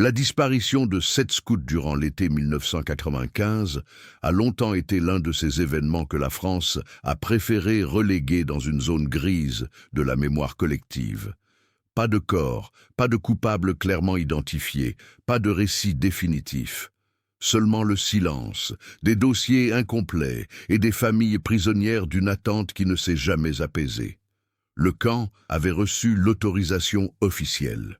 La disparition de 7 scouts durant l'été 1995 a longtemps été l'un de ces événements que la France a préféré reléguer dans une zone grise de la mémoire collective. Pas de corps, pas de coupables clairement identifiés, pas de récit définitif. Seulement le silence, des dossiers incomplets et des familles prisonnières d'une attente qui ne s'est jamais apaisée. Le camp avait reçu l'autorisation officielle.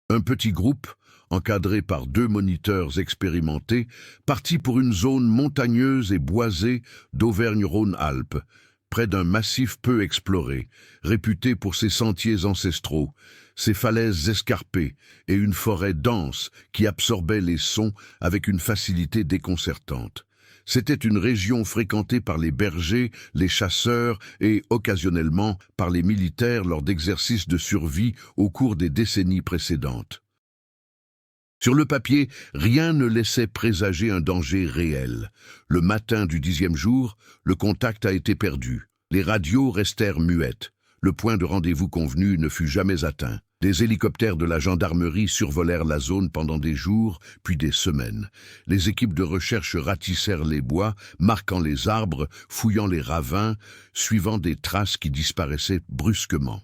Un petit groupe, encadré par 2 moniteurs expérimentés, partit pour une zone montagneuse et boisée d'Auvergne-Rhône-Alpes, près d'un massif peu exploré, réputé pour ses sentiers ancestraux, ses falaises escarpées et une forêt dense qui absorbait les sons avec une facilité déconcertante. C'était une région fréquentée par les bergers, les chasseurs et, occasionnellement, par les militaires lors d'exercices de survie au cours des décennies précédentes. Sur le papier, rien ne laissait présager un danger réel. Le matin du 10e jour, le contact a été perdu. Les radios restèrent muettes. Le point de rendez-vous convenu ne fut jamais atteint. Des hélicoptères de la gendarmerie survolèrent la zone pendant des jours, puis des semaines. Les équipes de recherche ratissèrent les bois, marquant les arbres, fouillant les ravins, suivant des traces qui disparaissaient brusquement.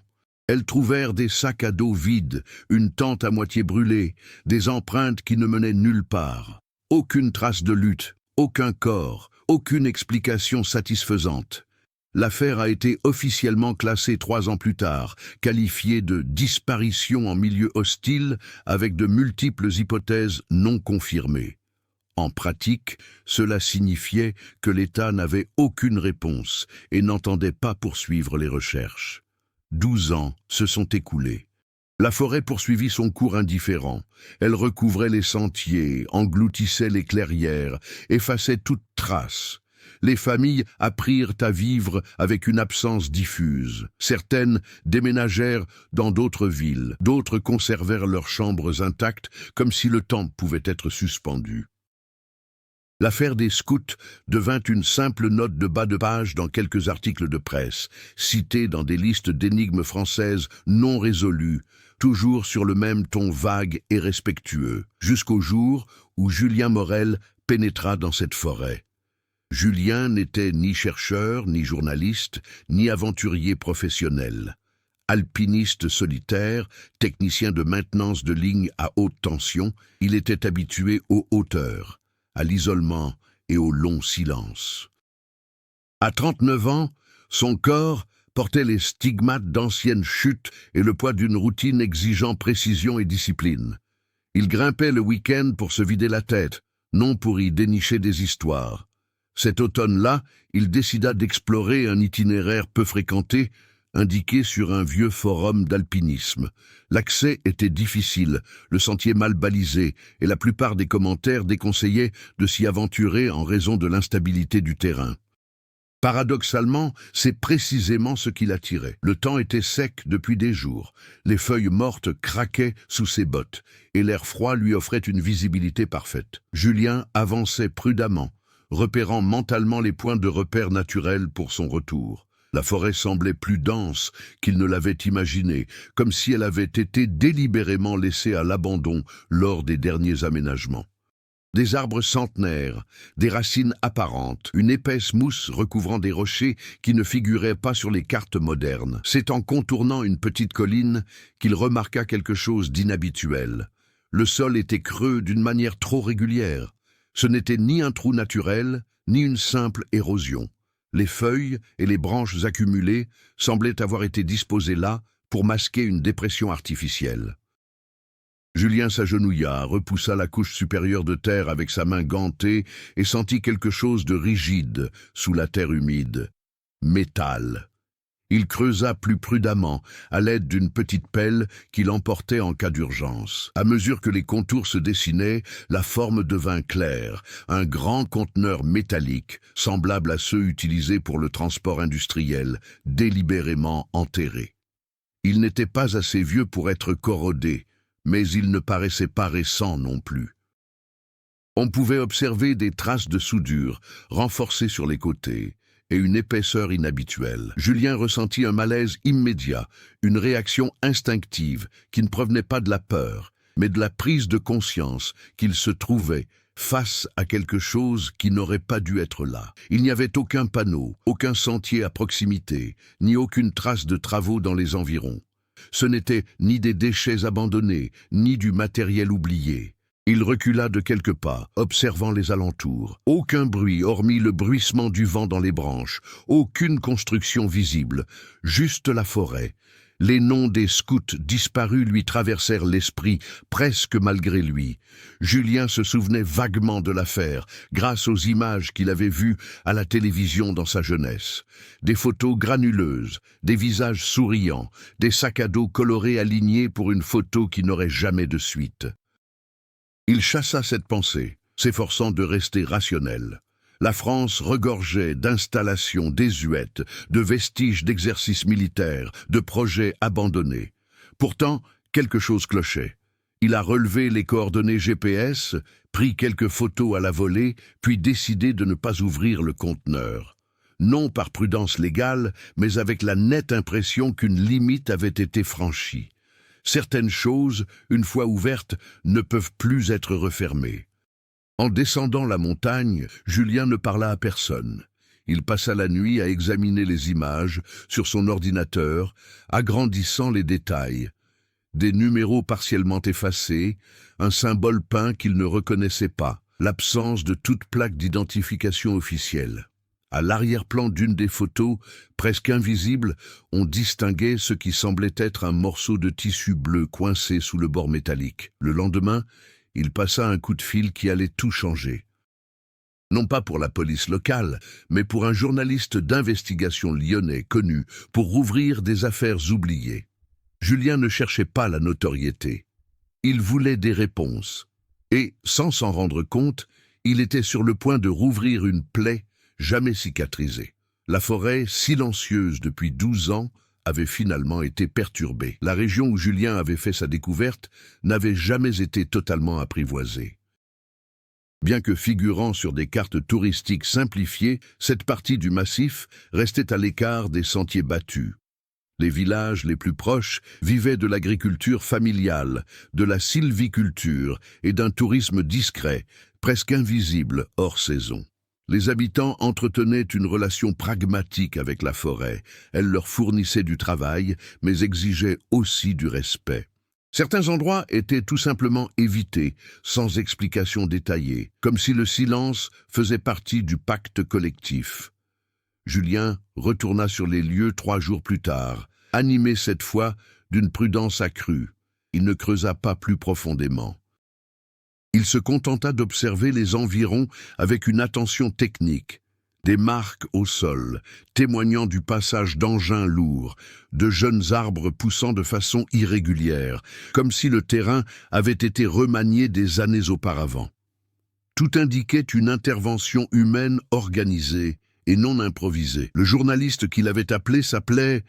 Elles trouvèrent des sacs à dos vides, une tente à moitié brûlée, des empreintes qui ne menaient nulle part. Aucune trace de lutte, aucun corps, aucune explication satisfaisante. L'affaire a été officiellement classée 3 ans plus tard, qualifiée de disparition en milieu hostile avec de multiples hypothèses non confirmées. En pratique, cela signifiait que l'État n'avait aucune réponse et n'entendait pas poursuivre les recherches. 12 ans se sont écoulés. La forêt poursuivit son cours indifférent. Elle recouvrait les sentiers, engloutissait les clairières, effaçait toute trace. Les familles apprirent à vivre avec une absence diffuse. Certaines déménagèrent dans d'autres villes, d'autres conservèrent leurs chambres intactes comme si le temps pouvait être suspendu. L'affaire des scouts devint une simple note de bas de page dans quelques articles de presse, citée dans des listes d'énigmes françaises non résolues, toujours sur le même ton vague et respectueux, jusqu'au jour où Julien Morel pénétra dans cette forêt. Julien n'était ni chercheur, ni journaliste, ni aventurier professionnel. Alpiniste solitaire, technicien de maintenance de lignes à haute tension, il était habitué aux hauteurs, à l'isolement et au long silence. À 39 ans, son corps portait les stigmates d'anciennes chutes et le poids d'une routine exigeant précision et discipline. Il grimpait le week-end pour se vider la tête, non pour y dénicher des histoires. Cet automne-là, il décida d'explorer un itinéraire peu fréquenté, indiqué sur un vieux forum d'alpinisme. L'accès était difficile, le sentier mal balisé, et la plupart des commentaires déconseillaient de s'y aventurer en raison de l'instabilité du terrain. Paradoxalement, c'est précisément ce qui l'attirait. Le temps était sec depuis des jours, les feuilles mortes craquaient sous ses bottes, et l'air froid lui offrait une visibilité parfaite. Julien avançait prudemment, repérant mentalement les points de repère naturels pour son retour. La forêt semblait plus dense qu'il ne l'avait imaginé, comme si elle avait été délibérément laissée à l'abandon lors des derniers aménagements. Des arbres centenaires, des racines apparentes, une épaisse mousse recouvrant des rochers qui ne figuraient pas sur les cartes modernes. C'est en contournant une petite colline qu'il remarqua quelque chose d'inhabituel. Le sol était creux d'une manière trop régulière. Ce n'était ni un trou naturel, ni une simple érosion. Les feuilles et les branches accumulées semblaient avoir été disposées là pour masquer une dépression artificielle. Julien s'agenouilla, repoussa la couche supérieure de terre avec sa main gantée et sentit quelque chose de rigide sous la terre humide. Métal. Il creusa plus prudemment, à l'aide d'une petite pelle qu'il emportait en cas d'urgence. À mesure que les contours se dessinaient, la forme devint claire, un grand conteneur métallique, semblable à ceux utilisés pour le transport industriel, délibérément enterré. Il n'était pas assez vieux pour être corrodé, mais il ne paraissait pas récent non plus. On pouvait observer des traces de soudure, renforcées sur les côtés, et une épaisseur inhabituelle. Julien ressentit un malaise immédiat, une réaction instinctive qui ne provenait pas de la peur, mais de la prise de conscience qu'il se trouvait face à quelque chose qui n'aurait pas dû être là. Il n'y avait aucun panneau, aucun sentier à proximité, ni aucune trace de travaux dans les environs. Ce n'était ni des déchets abandonnés, ni du matériel oublié. Il recula de quelques pas, observant les alentours. Aucun bruit, hormis le bruissement du vent dans les branches. Aucune construction visible, juste la forêt. Les noms des scouts disparus lui traversèrent l'esprit, presque malgré lui. Julien se souvenait vaguement de l'affaire, grâce aux images qu'il avait vues à la télévision dans sa jeunesse. Des photos granuleuses, des visages souriants, des sacs à dos colorés alignés pour une photo qui n'aurait jamais de suite. Il chassa cette pensée, s'efforçant de rester rationnel. La France regorgeait d'installations désuètes, de vestiges d'exercices militaires, de projets abandonnés. Pourtant, quelque chose clochait. Il a relevé les coordonnées GPS, pris quelques photos à la volée, puis décidé de ne pas ouvrir le conteneur. Non par prudence légale, mais avec la nette impression qu'une limite avait été franchie. Certaines choses, une fois ouvertes, ne peuvent plus être refermées. En descendant la montagne, Julien ne parla à personne. Il passa la nuit à examiner les images sur son ordinateur, agrandissant les détails. Des numéros partiellement effacés, un symbole peint qu'il ne reconnaissait pas, l'absence de toute plaque d'identification officielle. À l'arrière-plan d'une des photos, presque invisible, on distinguait ce qui semblait être un morceau de tissu bleu coincé sous le bord métallique. Le lendemain, il passa un coup de fil qui allait tout changer. Non pas pour la police locale, mais pour un journaliste d'investigation lyonnais connu pour rouvrir des affaires oubliées. Julien ne cherchait pas la notoriété. Il voulait des réponses. Et, sans s'en rendre compte, il était sur le point de rouvrir une plaie jamais cicatrisée. La forêt, silencieuse depuis 12 ans, avait finalement été perturbée. La région où Julien avait fait sa découverte n'avait jamais été totalement apprivoisée. Bien que figurant sur des cartes touristiques simplifiées, cette partie du massif restait à l'écart des sentiers battus. Les villages les plus proches vivaient de l'agriculture familiale, de la sylviculture et d'un tourisme discret, presque invisible hors saison. Les habitants entretenaient une relation pragmatique avec la forêt. Elle leur fournissait du travail, mais exigeait aussi du respect. Certains endroits étaient tout simplement évités, sans explication détaillée, comme si le silence faisait partie du pacte collectif. Julien retourna sur les lieux 3 jours plus tard, animé cette fois d'une prudence accrue. Il ne creusa pas plus profondément. Il se contenta d'observer les environs avec une attention technique. Des marques au sol, témoignant du passage d'engins lourds, de jeunes arbres poussant de façon irrégulière, comme si le terrain avait été remanié des années auparavant. Tout indiquait une intervention humaine organisée et non improvisée. Le journaliste qui l'avait appelé s'appelait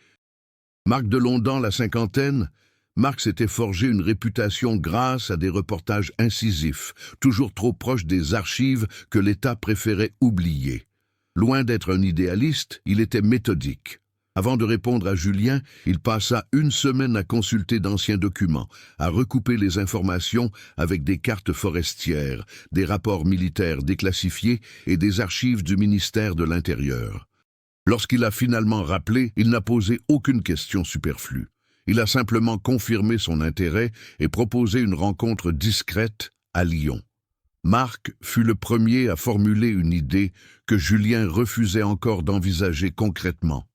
Marc Delondan, la cinquantaine. Marc s'était forgé une réputation grâce à des reportages incisifs, toujours trop proches des archives que l'État préférait oublier. Loin d'être un idéaliste, il était méthodique. Avant de répondre à Julien, il passa 1 semaine à consulter d'anciens documents, à recouper les informations avec des cartes forestières, des rapports militaires déclassifiés et des archives du ministère de l'Intérieur. Lorsqu'il a finalement rappelé, il n'a posé aucune question superflue. Il a simplement confirmé son intérêt et proposé une rencontre discrète à Lyon. Marc fut le premier à formuler une idée que Julien refusait encore d'envisager concrètement.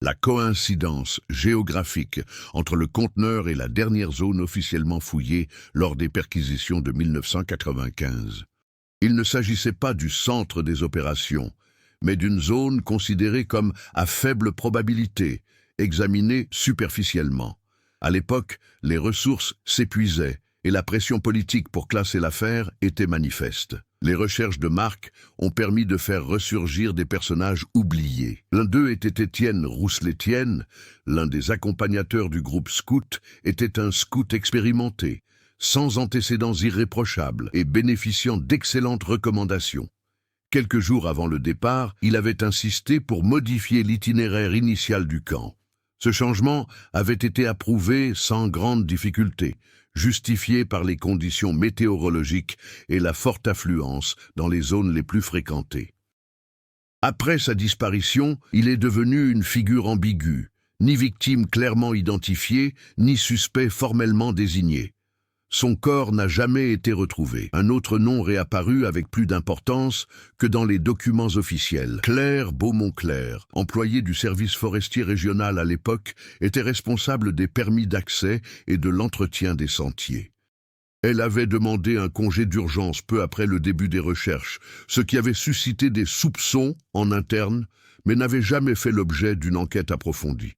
La coïncidence géographique entre le conteneur et la dernière zone officiellement fouillée lors des perquisitions de 1995. Il ne s'agissait pas du centre des opérations, mais d'une zone considérée comme à faible probabilité, examinée superficiellement. À l'époque, les ressources s'épuisaient et la pression politique pour classer l'affaire était manifeste. Les recherches de Marc ont permis de faire ressurgir des personnages oubliés. L'un d'eux était Étienne Rousselet-Étienne, l'un des accompagnateurs du groupe scout, était un scout expérimenté, sans antécédents irréprochables et bénéficiant d'excellentes recommandations. Quelques jours avant le départ, il avait insisté pour modifier l'itinéraire initial du camp. Ce changement avait été approuvé sans grande difficulté. justifiée par les conditions météorologiques et la forte affluence dans les zones les plus fréquentées. Après sa disparition, il est devenu une figure ambiguë, ni victime clairement identifiée, ni suspect formellement désigné. Son corps n'a jamais été retrouvé. Un autre nom réapparut avec plus d'importance que dans les documents officiels. Claire Beaumont-Claire, employée du service forestier régional à l'époque, était responsable des permis d'accès et de l'entretien des sentiers. Elle avait demandé un congé d'urgence peu après le début des recherches, ce qui avait suscité des soupçons en interne, mais n'avait jamais fait l'objet d'une enquête approfondie.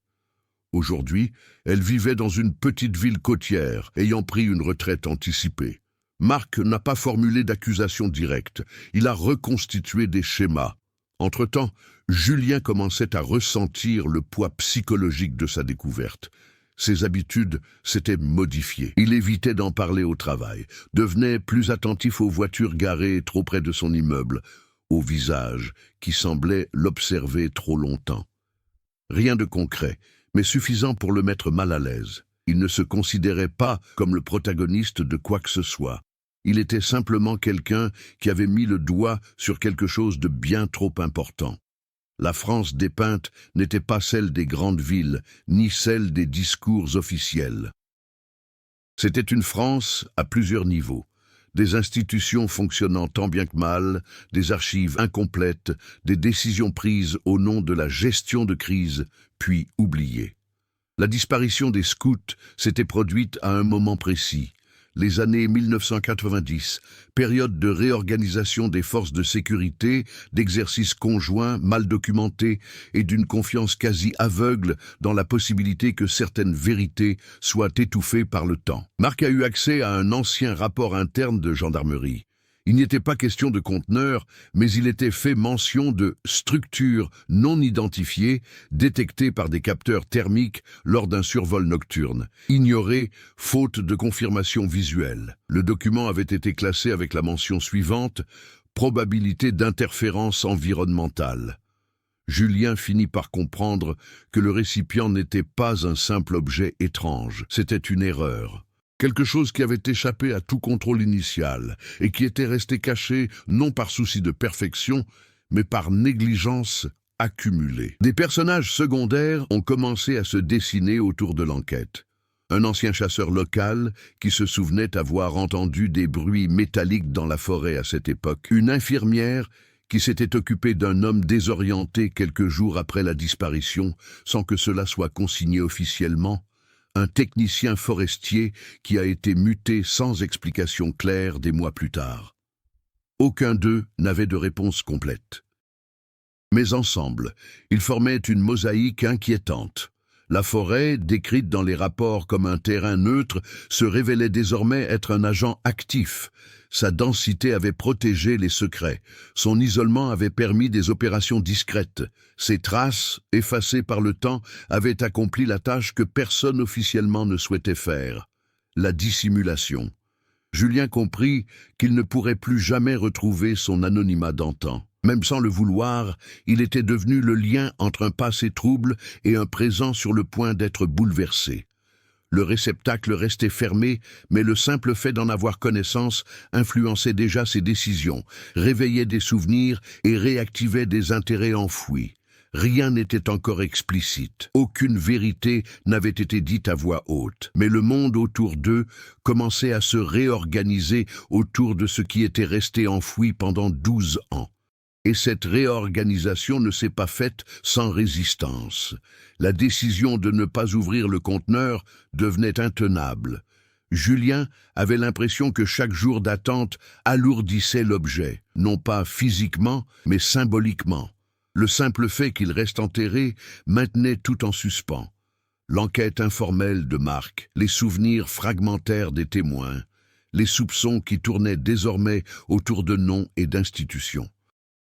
Aujourd'hui, elle vivait dans une petite ville côtière, ayant pris une retraite anticipée. Marc n'a pas formulé d'accusation directe, il a reconstitué des schémas. Entre-temps, Julien commençait à ressentir le poids psychologique de sa découverte. Ses habitudes s'étaient modifiées. Il évitait d'en parler au travail, devenait plus attentif aux voitures garées trop près de son immeuble, au visage qui semblait l'observer trop longtemps. Rien de concret, mais suffisant pour le mettre mal à l'aise. Il ne se considérait pas comme le protagoniste de quoi que ce soit. Il était simplement quelqu'un qui avait mis le doigt sur quelque chose de bien trop important. La France dépeinte n'était pas celle des grandes villes, ni celle des discours officiels. C'était une France à plusieurs niveaux. Des institutions fonctionnant tant bien que mal, des archives incomplètes, des décisions prises au nom de la gestion de crise, puis oubliées. La disparition des scouts s'était produite à un moment précis, les années 1990, période de réorganisation des forces de sécurité, d'exercices conjoints mal documentés et d'une confiance quasi aveugle dans la possibilité que certaines vérités soient étouffées par le temps. Marc a eu accès à un ancien rapport interne de gendarmerie. Il n'était pas question de conteneurs, mais il était fait mention de structures non identifiées détectées par des capteurs thermiques lors d'un survol nocturne, ignorées faute de confirmation visuelle. Le document avait été classé avec la mention suivante « Probabilité d'interférence environnementale ». Julien finit par comprendre que le récipient n'était pas un simple objet étrange, c'était une erreur. Quelque chose qui avait échappé à tout contrôle initial et qui était resté caché non par souci de perfection, mais par négligence accumulée. Des personnages secondaires ont commencé à se dessiner autour de l'enquête. Un ancien chasseur local qui se souvenait avoir entendu des bruits métalliques dans la forêt à cette époque. Une infirmière qui s'était occupée d'un homme désorienté quelques jours après la disparition, sans que cela soit consigné officiellement. Un technicien forestier qui a été muté sans explication claire des mois plus tard. Aucun d'eux n'avait de réponse complète. Mais ensemble, ils formaient une mosaïque inquiétante. La forêt, décrite dans les rapports comme un terrain neutre, se révélait désormais être un agent actif. Sa densité avait protégé les secrets. Son isolement avait permis des opérations discrètes. Ses traces, effacées par le temps, avaient accompli la tâche que personne officiellement ne souhaitait faire. La dissimulation. Julien comprit qu'il ne pourrait plus jamais retrouver son anonymat d'antan. Même sans le vouloir, il était devenu le lien entre un passé trouble et un présent sur le point d'être bouleversé. Le réceptacle restait fermé, mais le simple fait d'en avoir connaissance influençait déjà ses décisions, réveillait des souvenirs et réactivait des intérêts enfouis. Rien n'était encore explicite, aucune vérité n'avait été dite à voix haute, mais le monde autour d'eux commençait à se réorganiser autour de ce qui était resté enfoui pendant 12 ans. Et cette réorganisation ne s'est pas faite sans résistance. La décision de ne pas ouvrir le conteneur devenait intenable. Julien avait l'impression que chaque jour d'attente alourdissait l'objet, non pas physiquement, mais symboliquement. Le simple fait qu'il reste enterré maintenait tout en suspens. L'enquête informelle de Marc, les souvenirs fragmentaires des témoins, les soupçons qui tournaient désormais autour de noms et d'institutions.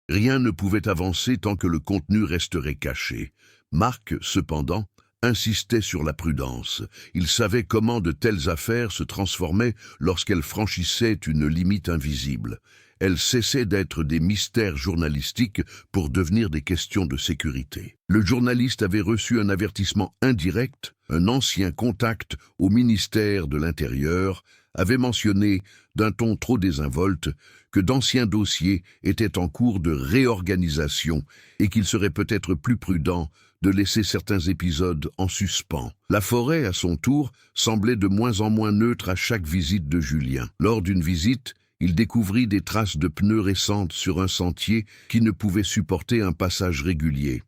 Rien ne pouvait avancer tant que le contenu resterait caché. Marc, cependant, insistait sur la prudence. Il savait comment de telles affaires se transformaient lorsqu'elles franchissaient une limite invisible. Elles cessaient d'être des mystères journalistiques pour devenir des questions de sécurité. Le journaliste avait reçu un avertissement indirect. Un ancien contact au ministère de l'Intérieur avait mentionné, d'un ton trop désinvolte, que d'anciens dossiers étaient en cours de réorganisation et qu'il serait peut-être plus prudent de laisser certains épisodes en suspens. La forêt, à son tour, semblait de moins en moins neutre à chaque visite de Julien. Lors d'une visite, il découvrit des traces de pneus récentes sur un sentier qui ne pouvait supporter un passage régulier.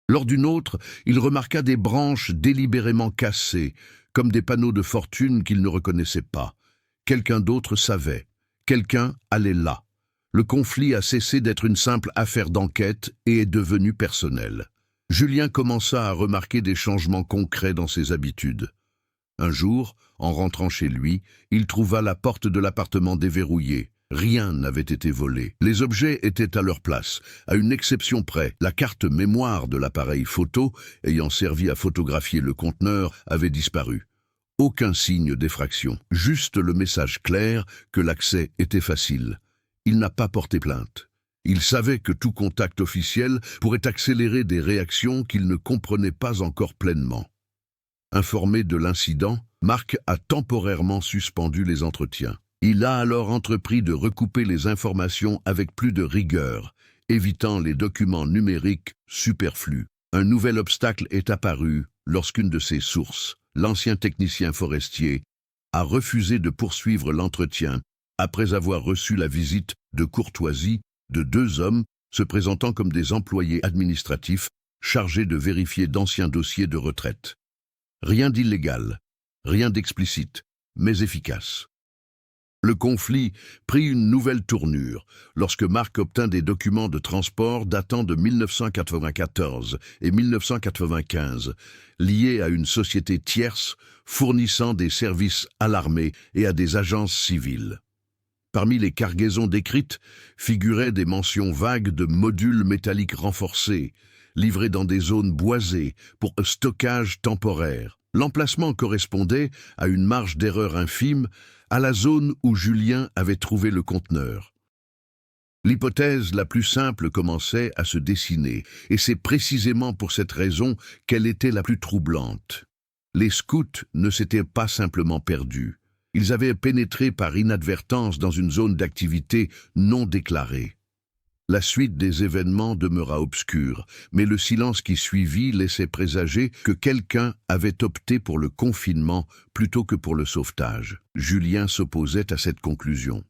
Lors d'une autre, il remarqua des branches délibérément cassées, comme des panneaux de fortune qu'il ne reconnaissait pas. Quelqu'un d'autre savait. Quelqu'un allait là. Le conflit a cessé d'être une simple affaire d'enquête et est devenu personnel. Julien commença à remarquer des changements concrets dans ses habitudes. Un jour, en rentrant chez lui, il trouva la porte de l'appartement déverrouillée. Rien n'avait été volé. Les objets étaient à leur place, à une exception près. La carte mémoire de l'appareil photo, ayant servi à photographier le conteneur, avait disparu. Aucun signe d'effraction, juste le message clair que l'accès était facile. Il n'a pas porté plainte. Il savait que tout contact officiel pourrait accélérer des réactions qu'il ne comprenait pas encore pleinement. Informé de l'incident, Marc a temporairement suspendu les entretiens. Il a alors entrepris de recouper les informations avec plus de rigueur, évitant les documents numériques superflus. Un nouvel obstacle est apparu lorsqu'une de ses sources, l'ancien technicien forestier, a refusé de poursuivre l'entretien après avoir reçu la visite de courtoisie de deux hommes se présentant comme des employés administratifs chargés de vérifier d'anciens dossiers de retraite. Rien d'illégal, rien d'explicite, mais efficace. Le conflit prit une nouvelle tournure lorsque Marc obtint des documents de transport datant de 1994 et 1995, liés à une société tierce fournissant des services à l'armée et à des agences civiles. Parmi les cargaisons décrites figuraient des mentions vagues de modules métalliques renforcés, livrés dans des zones boisées pour un stockage temporaire. L'emplacement correspondait à une marge d'erreur infime à la zone où Julien avait trouvé le conteneur. L'hypothèse la plus simple commençait à se dessiner, et c'est précisément pour cette raison qu'elle était la plus troublante. Les scouts ne s'étaient pas simplement perdus. Ils avaient pénétré par inadvertance dans une zone d'activité non déclarée. La suite des événements demeura obscure, mais le silence qui suivit laissait présager que quelqu'un avait opté pour le confinement plutôt que pour le sauvetage. Julien s'opposait à cette conclusion.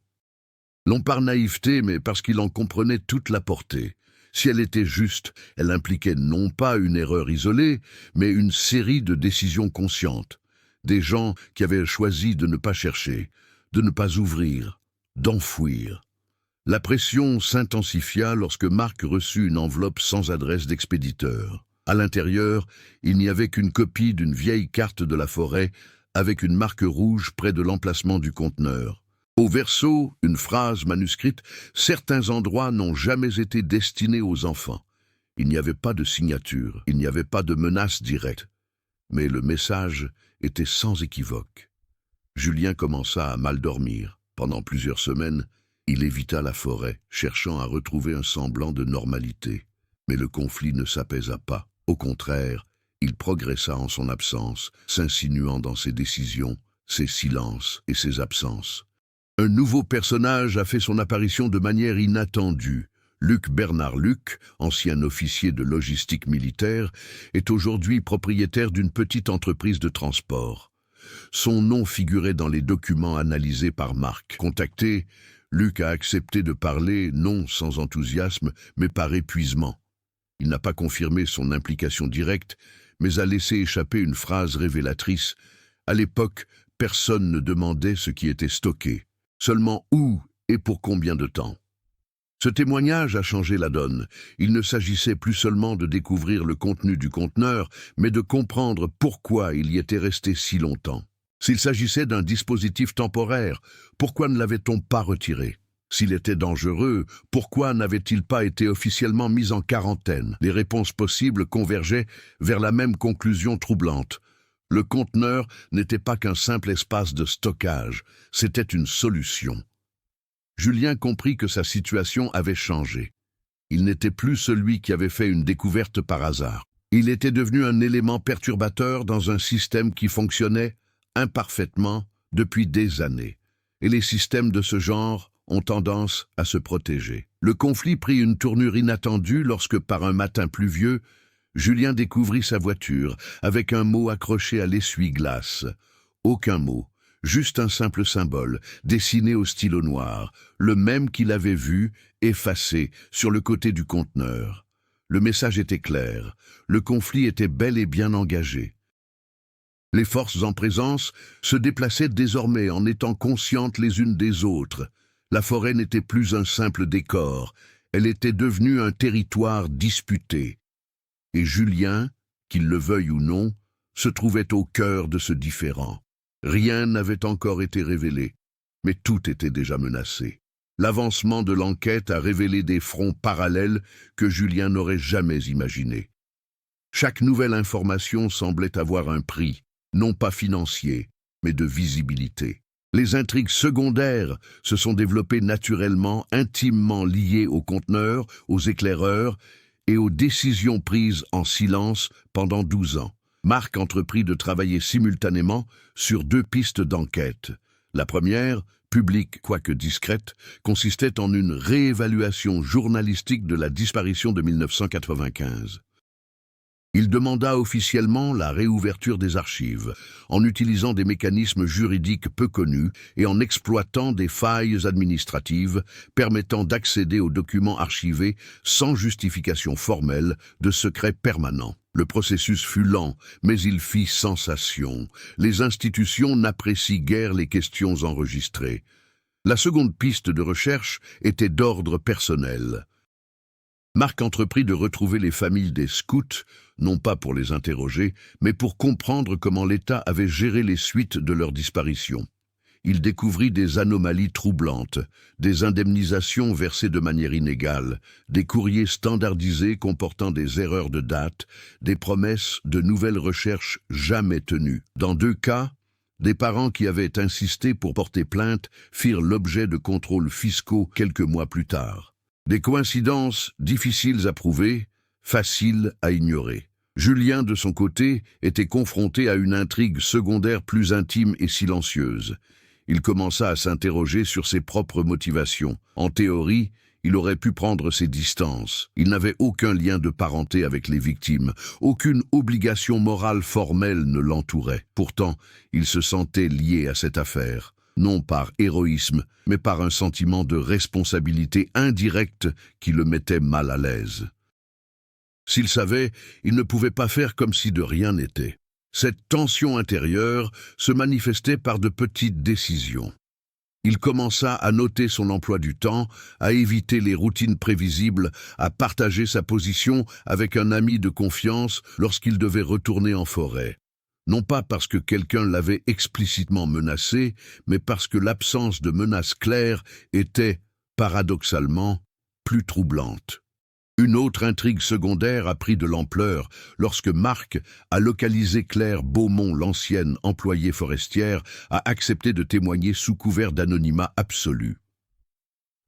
Non par naïveté, mais parce qu'il en comprenait toute la portée. Si elle était juste, elle impliquait non pas une erreur isolée, mais une série de décisions conscientes. Des gens qui avaient choisi de ne pas chercher, de ne pas ouvrir, d'enfouir. La pression s'intensifia lorsque Marc reçut une enveloppe sans adresse d'expéditeur. À l'intérieur, il n'y avait qu'une copie d'une vieille carte de la forêt avec une marque rouge près de l'emplacement du conteneur. Au verso, une phrase manuscrite « Certains endroits n'ont jamais été destinés aux enfants ». Il n'y avait pas de signature, il n'y avait pas de menace directe. Mais le message était sans équivoque. Julien commença à mal dormir. Pendant plusieurs semaines, il évita la forêt, cherchant à retrouver un semblant de normalité. Mais le conflit ne s'apaisa pas. Au contraire, il progressa en son absence, s'insinuant dans ses décisions, ses silences et ses absences. Un nouveau personnage a fait son apparition de manière inattendue. Luc Bernard Luc, ancien officier de logistique militaire, est aujourd'hui propriétaire d'une petite entreprise de transport. Son nom figurait dans les documents analysés par Marc. Contacté, Luc a accepté de parler, non sans enthousiasme, mais par épuisement. Il n'a pas confirmé son implication directe, mais a laissé échapper une phrase révélatrice. À l'époque, personne ne demandait ce qui était stocké, seulement où et pour combien de temps. Ce témoignage a changé la donne. Il ne s'agissait plus seulement de découvrir le contenu du conteneur, mais de comprendre pourquoi il y était resté si longtemps. S'il s'agissait d'un dispositif temporaire, pourquoi ne l'avait-on pas retiré? S'il était dangereux, pourquoi n'avait-il pas été officiellement mis en quarantaine? Les réponses possibles convergeaient vers la même conclusion troublante. Le conteneur n'était pas qu'un simple espace de stockage, c'était une solution. Julien comprit que sa situation avait changé. Il n'était plus celui qui avait fait une découverte par hasard. Il était devenu un élément perturbateur dans un système qui fonctionnait imparfaitement depuis des années. Et les systèmes de ce genre ont tendance à se protéger. Le conflit prit une tournure inattendue lorsque, par un matin pluvieux, Julien découvrit sa voiture avec un mot accroché à l'essuie-glace. Aucun mot, juste un simple symbole, dessiné au stylo noir, le même qu'il avait vu, effacé, sur le côté du conteneur. Le message était clair, le conflit était bel et bien engagé. Les forces en présence se déplaçaient désormais en étant conscientes les unes des autres. La forêt n'était plus un simple décor, elle était devenue un territoire disputé. Et Julien, qu'il le veuille ou non, se trouvait au cœur de ce différend. Rien n'avait encore été révélé, mais tout était déjà menacé. L'avancement de l'enquête a révélé des fronts parallèles que Julien n'aurait jamais imaginés. Chaque nouvelle information semblait avoir un prix, non pas financier, mais de visibilité. Les intrigues secondaires se sont développées naturellement, intimement liées aux conteneurs, aux éclaireurs et aux décisions prises en silence pendant 12 ans. Marc entreprit de travailler simultanément sur 2 pistes d'enquête. La première, publique quoique discrète, consistait en une réévaluation journalistique de la disparition de 1995. Il demanda officiellement la réouverture des archives, en utilisant des mécanismes juridiques peu connus et en exploitant des failles administratives permettant d'accéder aux documents archivés sans justification formelle de secret permanent. Le processus fut lent, mais il fit sensation. Les institutions n'apprécient guère les questions enregistrées. La seconde piste de recherche était d'ordre personnel. Marc entreprit de retrouver les familles des scouts, non pas pour les interroger, mais pour comprendre comment l'État avait géré les suites de leur disparition. Il découvrit des anomalies troublantes, des indemnisations versées de manière inégale, des courriers standardisés comportant des erreurs de date, des promesses de nouvelles recherches jamais tenues. Dans 2 cas, des parents qui avaient insisté pour porter plainte firent l'objet de contrôles fiscaux quelques mois plus tard. Des coïncidences difficiles à prouver, faciles à ignorer. Julien, de son côté, était confronté à une intrigue secondaire plus intime et silencieuse. Il commença à s'interroger sur ses propres motivations. En théorie, il aurait pu prendre ses distances. Il n'avait aucun lien de parenté avec les victimes. Aucune obligation morale formelle ne l'entourait. Pourtant, il se sentait lié à cette affaire. Non par héroïsme, mais par un sentiment de responsabilité indirecte qui le mettait mal à l'aise. S'il savait, il ne pouvait pas faire comme si de rien n'était. Cette tension intérieure se manifestait par de petites décisions. Il commença à noter son emploi du temps, à éviter les routines prévisibles, à partager sa position avec un ami de confiance lorsqu'il devait retourner en forêt. Non pas parce que quelqu'un l'avait explicitement menacé, mais parce que l'absence de menace claire était, paradoxalement, plus troublante. Une autre intrigue secondaire a pris de l'ampleur lorsque Marc a localisé Claire Beaumont, l'ancienne employée forestière, a accepté de témoigner sous couvert d'anonymat absolu.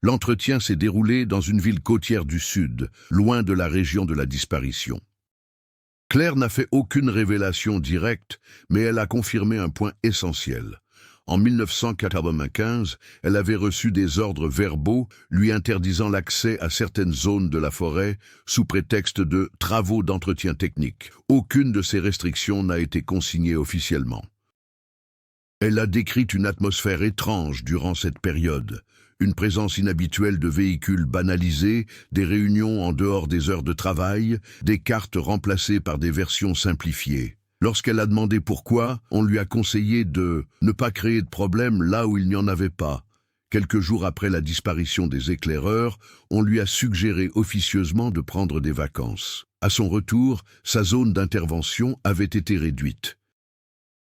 L'entretien s'est déroulé dans une ville côtière du Sud, loin de la région de la disparition. Claire n'a fait aucune révélation directe, mais elle a confirmé un point essentiel. En 1995, elle avait reçu des ordres verbaux lui interdisant l'accès à certaines zones de la forêt sous prétexte de travaux d'entretien technique. Aucune de ces restrictions n'a été consignée officiellement. Elle a décrit une atmosphère étrange durant cette période. Une présence inhabituelle de véhicules banalisés, des réunions en dehors des heures de travail, des cartes remplacées par des versions simplifiées. Lorsqu'elle a demandé pourquoi, on lui a conseillé de ne pas créer de problème là où il n'y en avait pas. Quelques jours après la disparition des éclaireurs, on lui a suggéré officieusement de prendre des vacances. À son retour, sa zone d'intervention avait été réduite.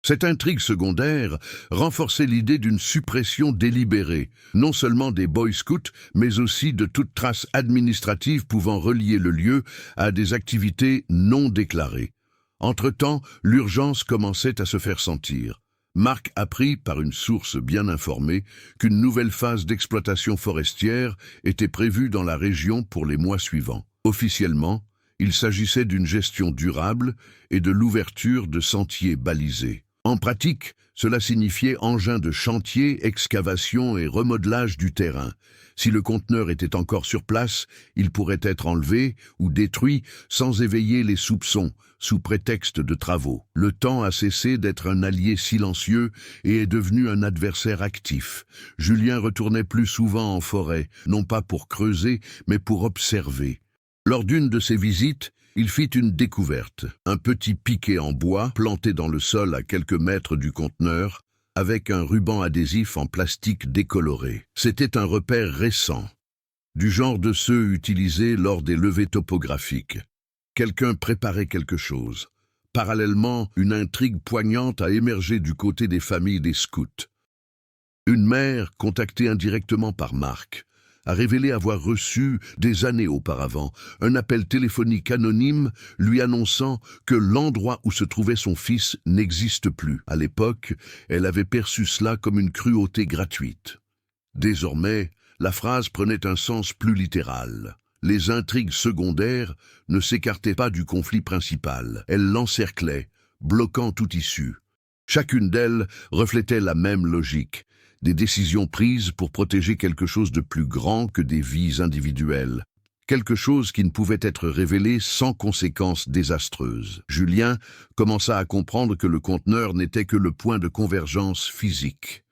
Cette intrigue secondaire renforçait l'idée d'une suppression délibérée, non seulement des Boy Scouts, mais aussi de toute trace administrative pouvant relier le lieu à des activités non déclarées. Entre-temps, l'urgence commençait à se faire sentir. Marc apprit, par une source bien informée, qu'une nouvelle phase d'exploitation forestière était prévue dans la région pour les mois suivants. Officiellement, il s'agissait d'une gestion durable et de l'ouverture de sentiers balisés. En pratique, cela signifiait engins de chantier, excavation et remodelage du terrain. Si le conteneur était encore sur place, il pourrait être enlevé ou détruit sans éveiller les soupçons, sous prétexte de travaux. Le temps a cessé d'être un allié silencieux et est devenu un adversaire actif. Julien retournait plus souvent en forêt, non pas pour creuser, mais pour observer. Lors d'une de ses visites, il fit une découverte, un petit piquet en bois planté dans le sol à quelques mètres du conteneur, avec un ruban adhésif en plastique décoloré. C'était un repère récent, du genre de ceux utilisés lors des levées topographiques. Quelqu'un préparait quelque chose. Parallèlement, une intrigue poignante a émergé du côté des familles des scouts. Une mère, contactée indirectement par Marc, a révélé avoir reçu, des années auparavant, un appel téléphonique anonyme lui annonçant que l'endroit où se trouvait son fils n'existe plus. À l'époque, elle avait perçu cela comme une cruauté gratuite. Désormais, la phrase prenait un sens plus littéral. Les intrigues secondaires ne s'écartaient pas du conflit principal. Elles l'encerclaient, bloquant toute issue. Chacune d'elles reflétait la même logique. Des décisions prises pour protéger quelque chose de plus grand que des vies individuelles. Quelque chose qui ne pouvait être révélé sans conséquences désastreuses. Julien commença à comprendre que le conteneur n'était que le point de convergence physique.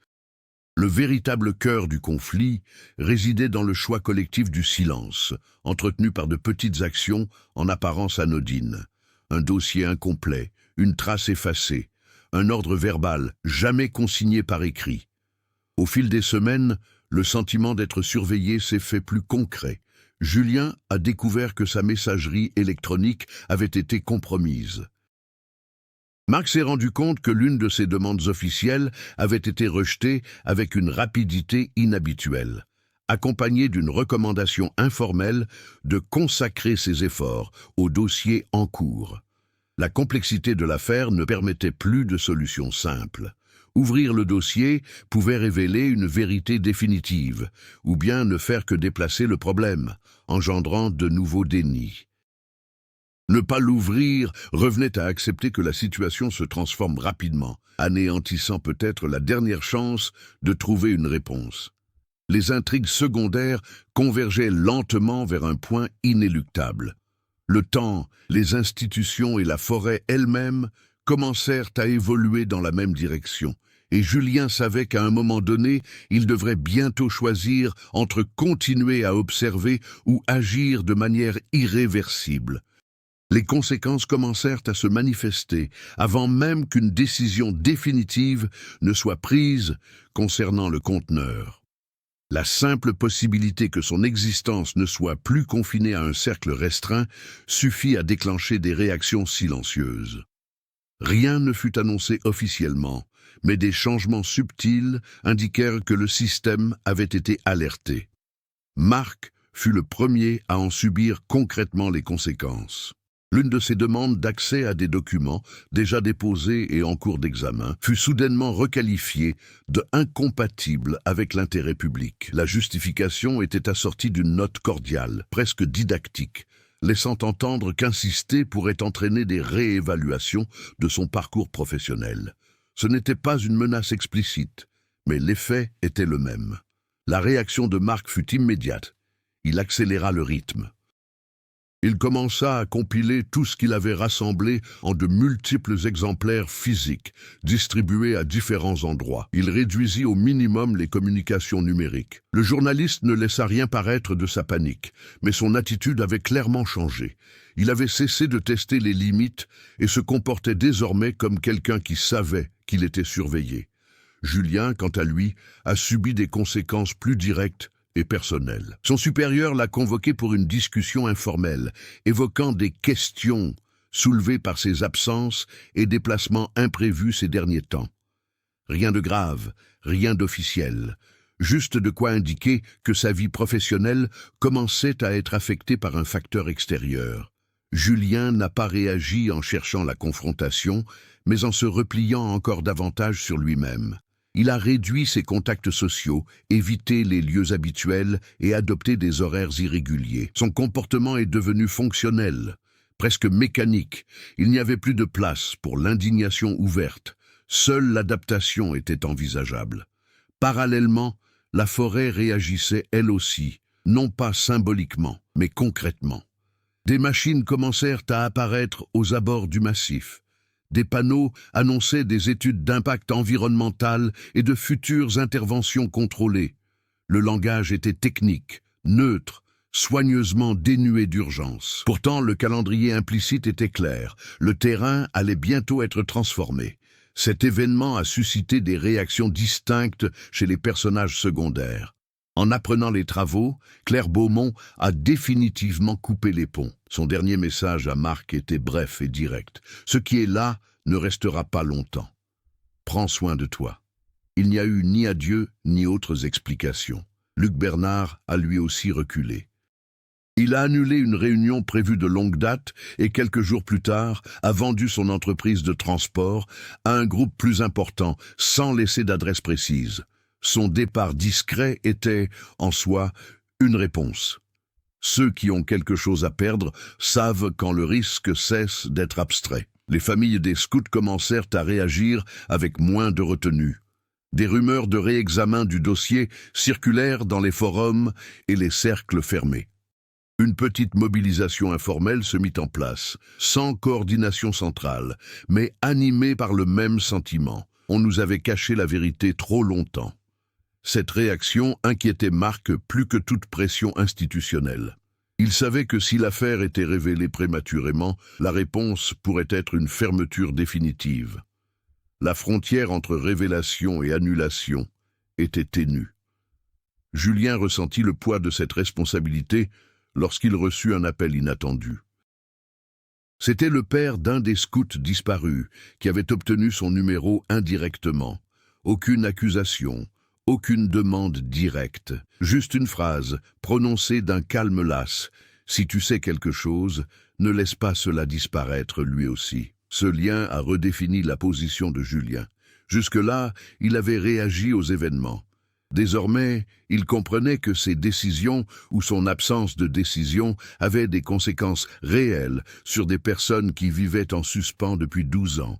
Le véritable cœur du conflit résidait dans le choix collectif du silence, entretenu par de petites actions en apparence anodines. Un dossier incomplet, une trace effacée, un ordre verbal jamais consigné par écrit. Au fil des semaines, le sentiment d'être surveillé s'est fait plus concret. Julien a découvert que sa messagerie électronique avait été compromise. Marc s'est rendu compte que l'une de ses demandes officielles avait été rejetée avec une rapidité inhabituelle, accompagnée d'une recommandation informelle de consacrer ses efforts au dossier en cours. La complexité de l'affaire ne permettait plus de solution simple. Ouvrir le dossier pouvait révéler une vérité définitive, ou bien ne faire que déplacer le problème, engendrant de nouveaux dénis. Ne pas l'ouvrir revenait à accepter que la situation se transforme rapidement, anéantissant peut-être la dernière chance de trouver une réponse. Les intrigues secondaires convergeaient lentement vers un point inéluctable. Le temps, les institutions et la forêt elle-même commencèrent à évoluer dans la même direction, et Julien savait qu'à un moment donné, il devrait bientôt choisir entre continuer à observer ou agir de manière irréversible. Les conséquences commencèrent à se manifester avant même qu'une décision définitive ne soit prise concernant le conteneur. La simple possibilité que son existence ne soit plus confinée à un cercle restreint suffit à déclencher des réactions silencieuses. Rien ne fut annoncé officiellement, mais des changements subtils indiquèrent que le système avait été alerté. Marc fut le premier à en subir concrètement les conséquences. L'une de ses demandes d'accès à des documents, déjà déposés et en cours d'examen, fut soudainement requalifiée de incompatible avec l'intérêt public. La justification était assortie d'une note cordiale, presque didactique, laissant entendre qu'insister pourrait entraîner des réévaluations de son parcours professionnel. Ce n'était pas une menace explicite, mais l'effet était le même. La réaction de Marc fut immédiate. Il accéléra le rythme. Il commença à compiler tout ce qu'il avait rassemblé en de multiples exemplaires physiques, distribués à différents endroits. Il réduisit au minimum les communications numériques. Le journaliste ne laissa rien paraître de sa panique, mais son attitude avait clairement changé. Il avait cessé de tester les limites et se comportait désormais comme quelqu'un qui savait qu'il était surveillé. Julien, quant à lui, a subi des conséquences plus directes et personnel. Son supérieur l'a convoqué pour une discussion informelle, évoquant des questions soulevée par ses absences et déplacements imprévus ces derniers temps. Rien de grave, rien d'officiel, juste de quoi indiquer que sa vie professionnelle commençait à être affectée par un facteur extérieur. Julien n'a pas réagi en cherchant la confrontation, mais en se repliant encore davantage sur lui-même. Il a réduit ses contacts sociaux, évité les lieux habituels et adopté des horaires irréguliers. Son comportement est devenu fonctionnel, presque mécanique. Il n'y avait plus de place pour l'indignation ouverte. Seule l'adaptation était envisageable. Parallèlement, la forêt réagissait elle aussi, non pas symboliquement, mais concrètement. Des machines commencèrent à apparaître aux abords du massif. Des panneaux annonçaient des études d'impact environnemental et de futures interventions contrôlées. Le langage était technique, neutre, soigneusement dénué d'urgence. Pourtant, le calendrier implicite était clair. Le terrain allait bientôt être transformé. Cet événement a suscité des réactions distinctes chez les personnages secondaires. En apprenant les travaux, Claire Beaumont a définitivement coupé les ponts. Son dernier message à Marc était bref et direct. Ce qui est là ne restera pas longtemps. Prends soin de toi. Il n'y a eu ni adieu ni autres explications. Luc Bernard a lui aussi reculé. Il a annulé une réunion prévue de longue date et quelques jours plus tard a vendu son entreprise de transport à un groupe plus important, sans laisser d'adresse précise. Son départ discret était, en soi, une réponse. Ceux qui ont quelque chose à perdre savent quand le risque cesse d'être abstrait. Les familles des scouts commencèrent à réagir avec moins de retenue. Des rumeurs de réexamen du dossier circulèrent dans les forums et les cercles fermés. Une petite mobilisation informelle se mit en place, sans coordination centrale, mais animée par le même sentiment. On nous avait caché la vérité trop longtemps. Cette réaction inquiétait Marc plus que toute pression institutionnelle. Il savait que si l'affaire était révélée prématurément, la réponse pourrait être une fermeture définitive. La frontière entre révélation et annulation était ténue. Julien ressentit le poids de cette responsabilité lorsqu'il reçut un appel inattendu. C'était le père d'un des scouts disparus qui avait obtenu son numéro indirectement. Aucune accusation, aucune demande directe, juste une phrase prononcée d'un calme las. « Si tu sais quelque chose, ne laisse pas cela disparaître lui aussi ». Ce lien a redéfini la position de Julien. Jusque-là, il avait réagi aux événements. Désormais, il comprenait que ses décisions ou son absence de décision avaient des conséquences réelles sur des personnes qui vivaient en suspens depuis 12 ans.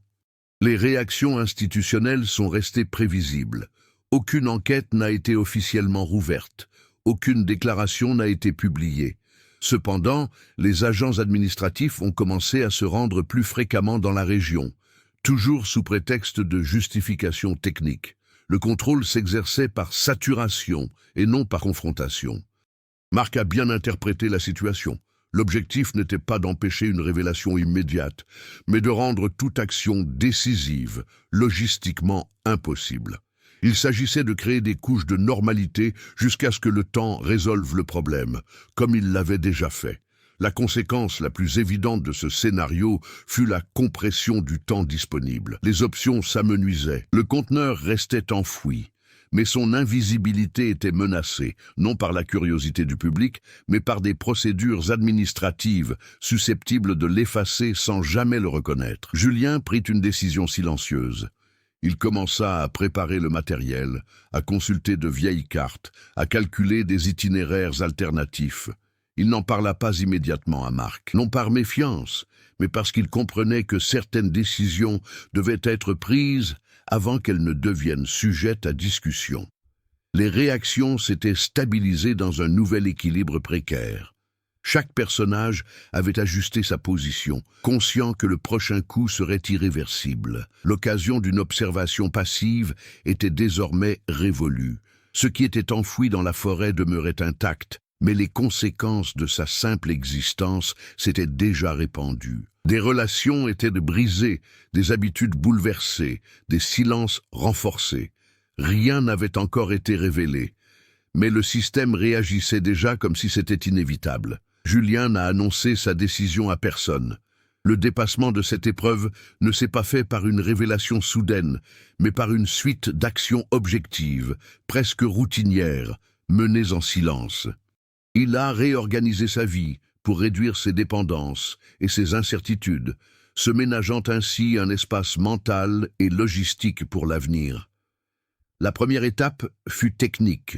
Les réactions institutionnelles sont restées prévisibles. Aucune enquête n'a été officiellement rouverte. Aucune déclaration n'a été publiée. Cependant, les agents administratifs ont commencé à se rendre plus fréquemment dans la région, toujours sous prétexte de justification technique. Le contrôle s'exerçait par saturation et non par confrontation. Marc a bien interprété la situation. L'objectif n'était pas d'empêcher une révélation immédiate, mais de rendre toute action décisive, logistiquement impossible. Il s'agissait de créer des couches de normalité jusqu'à ce que le temps résolve le problème, comme il l'avait déjà fait. La conséquence la plus évidente de ce scénario fut la compression du temps disponible. Les options s'amenuisaient. Le conteneur restait enfoui, mais son invisibilité était menacée, non par la curiosité du public, mais par des procédures administratives susceptibles de l'effacer sans jamais le reconnaître. Julien prit une décision silencieuse. Il commença à préparer le matériel, à consulter de vieilles cartes, à calculer des itinéraires alternatifs. Il n'en parla pas immédiatement à Marc, non par méfiance, mais parce qu'il comprenait que certaines décisions devaient être prises avant qu'elles ne deviennent sujettes à discussion. Les réactions s'étaient stabilisées dans un nouvel équilibre précaire. Chaque personnage avait ajusté sa position, conscient que le prochain coup serait irréversible. L'occasion d'une observation passive était désormais révolue. Ce qui était enfoui dans la forêt demeurait intact, mais les conséquences de sa simple existence s'étaient déjà répandues. Des relations étaient brisées, des habitudes bouleversées, des silences renforcés. Rien n'avait encore été révélé, mais le système réagissait déjà comme si c'était inévitable. Julien n'a annoncé sa décision à personne. Le dépassement de cette épreuve ne s'est pas fait par une révélation soudaine, mais par une suite d'actions objectives, presque routinières, menées en silence. Il a réorganisé sa vie pour réduire ses dépendances et ses incertitudes, se ménageant ainsi un espace mental et logistique pour l'avenir. La première étape fut technique.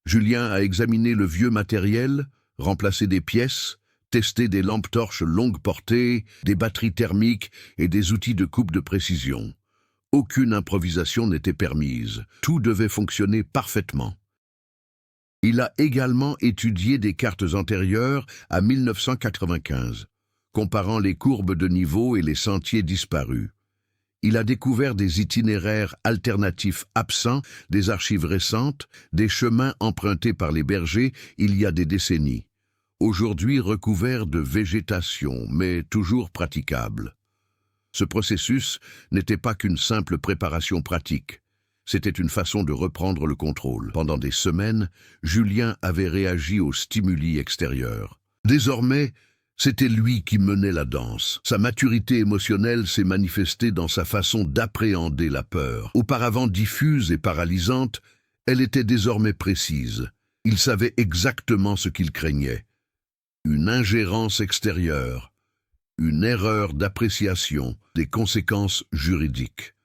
Julien a examiné le vieux matériel, remplacé des pièces, testé des lampes torches longue portée, des batteries thermiques et des outils de coupe de précision. Aucune improvisation n'était permise, tout devait fonctionner parfaitement. Il a également étudié des cartes antérieures à 1995, comparant les courbes de niveau et les sentiers disparus. Il a découvert des itinéraires alternatifs absents, des archives récentes, des chemins empruntés par les bergers il y a des décennies, aujourd'hui recouverts de végétation, mais toujours praticables. Ce processus n'était pas qu'une simple préparation pratique. C'était une façon de reprendre le contrôle. Pendant des semaines, Julien avait réagi aux stimuli extérieurs. Désormais, c'était lui qui menait la danse. Sa maturité émotionnelle s'est manifestée dans sa façon d'appréhender la peur. Auparavant diffuse et paralysante, elle était désormais précise. Il savait exactement ce qu'il craignait. Une ingérence extérieure, une erreur d'appréciation, des conséquences juridiques.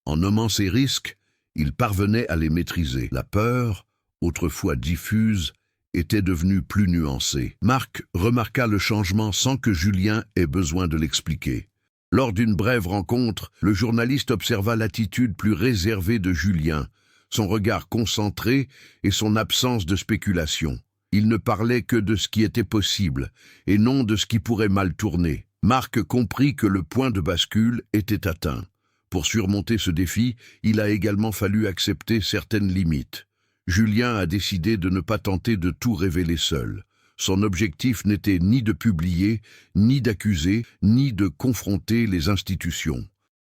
En nommant ces risques, il parvenait à les maîtriser. La peur, autrefois diffuse, était devenue plus nuancée. Marc remarqua le changement sans que Julien ait besoin de l'expliquer. Lors d'une brève rencontre, le journaliste observa l'attitude plus réservée de Julien, son regard concentré et son absence de spéculation. Il ne parlait que de ce qui était possible, et non de ce qui pourrait mal tourner. Marc comprit que le point de bascule était atteint. Pour surmonter ce défi, il a également fallu accepter certaines limites. Julien a décidé de ne pas tenter de tout révéler seul. Son objectif n'était ni de publier, ni d'accuser, ni de confronter les institutions.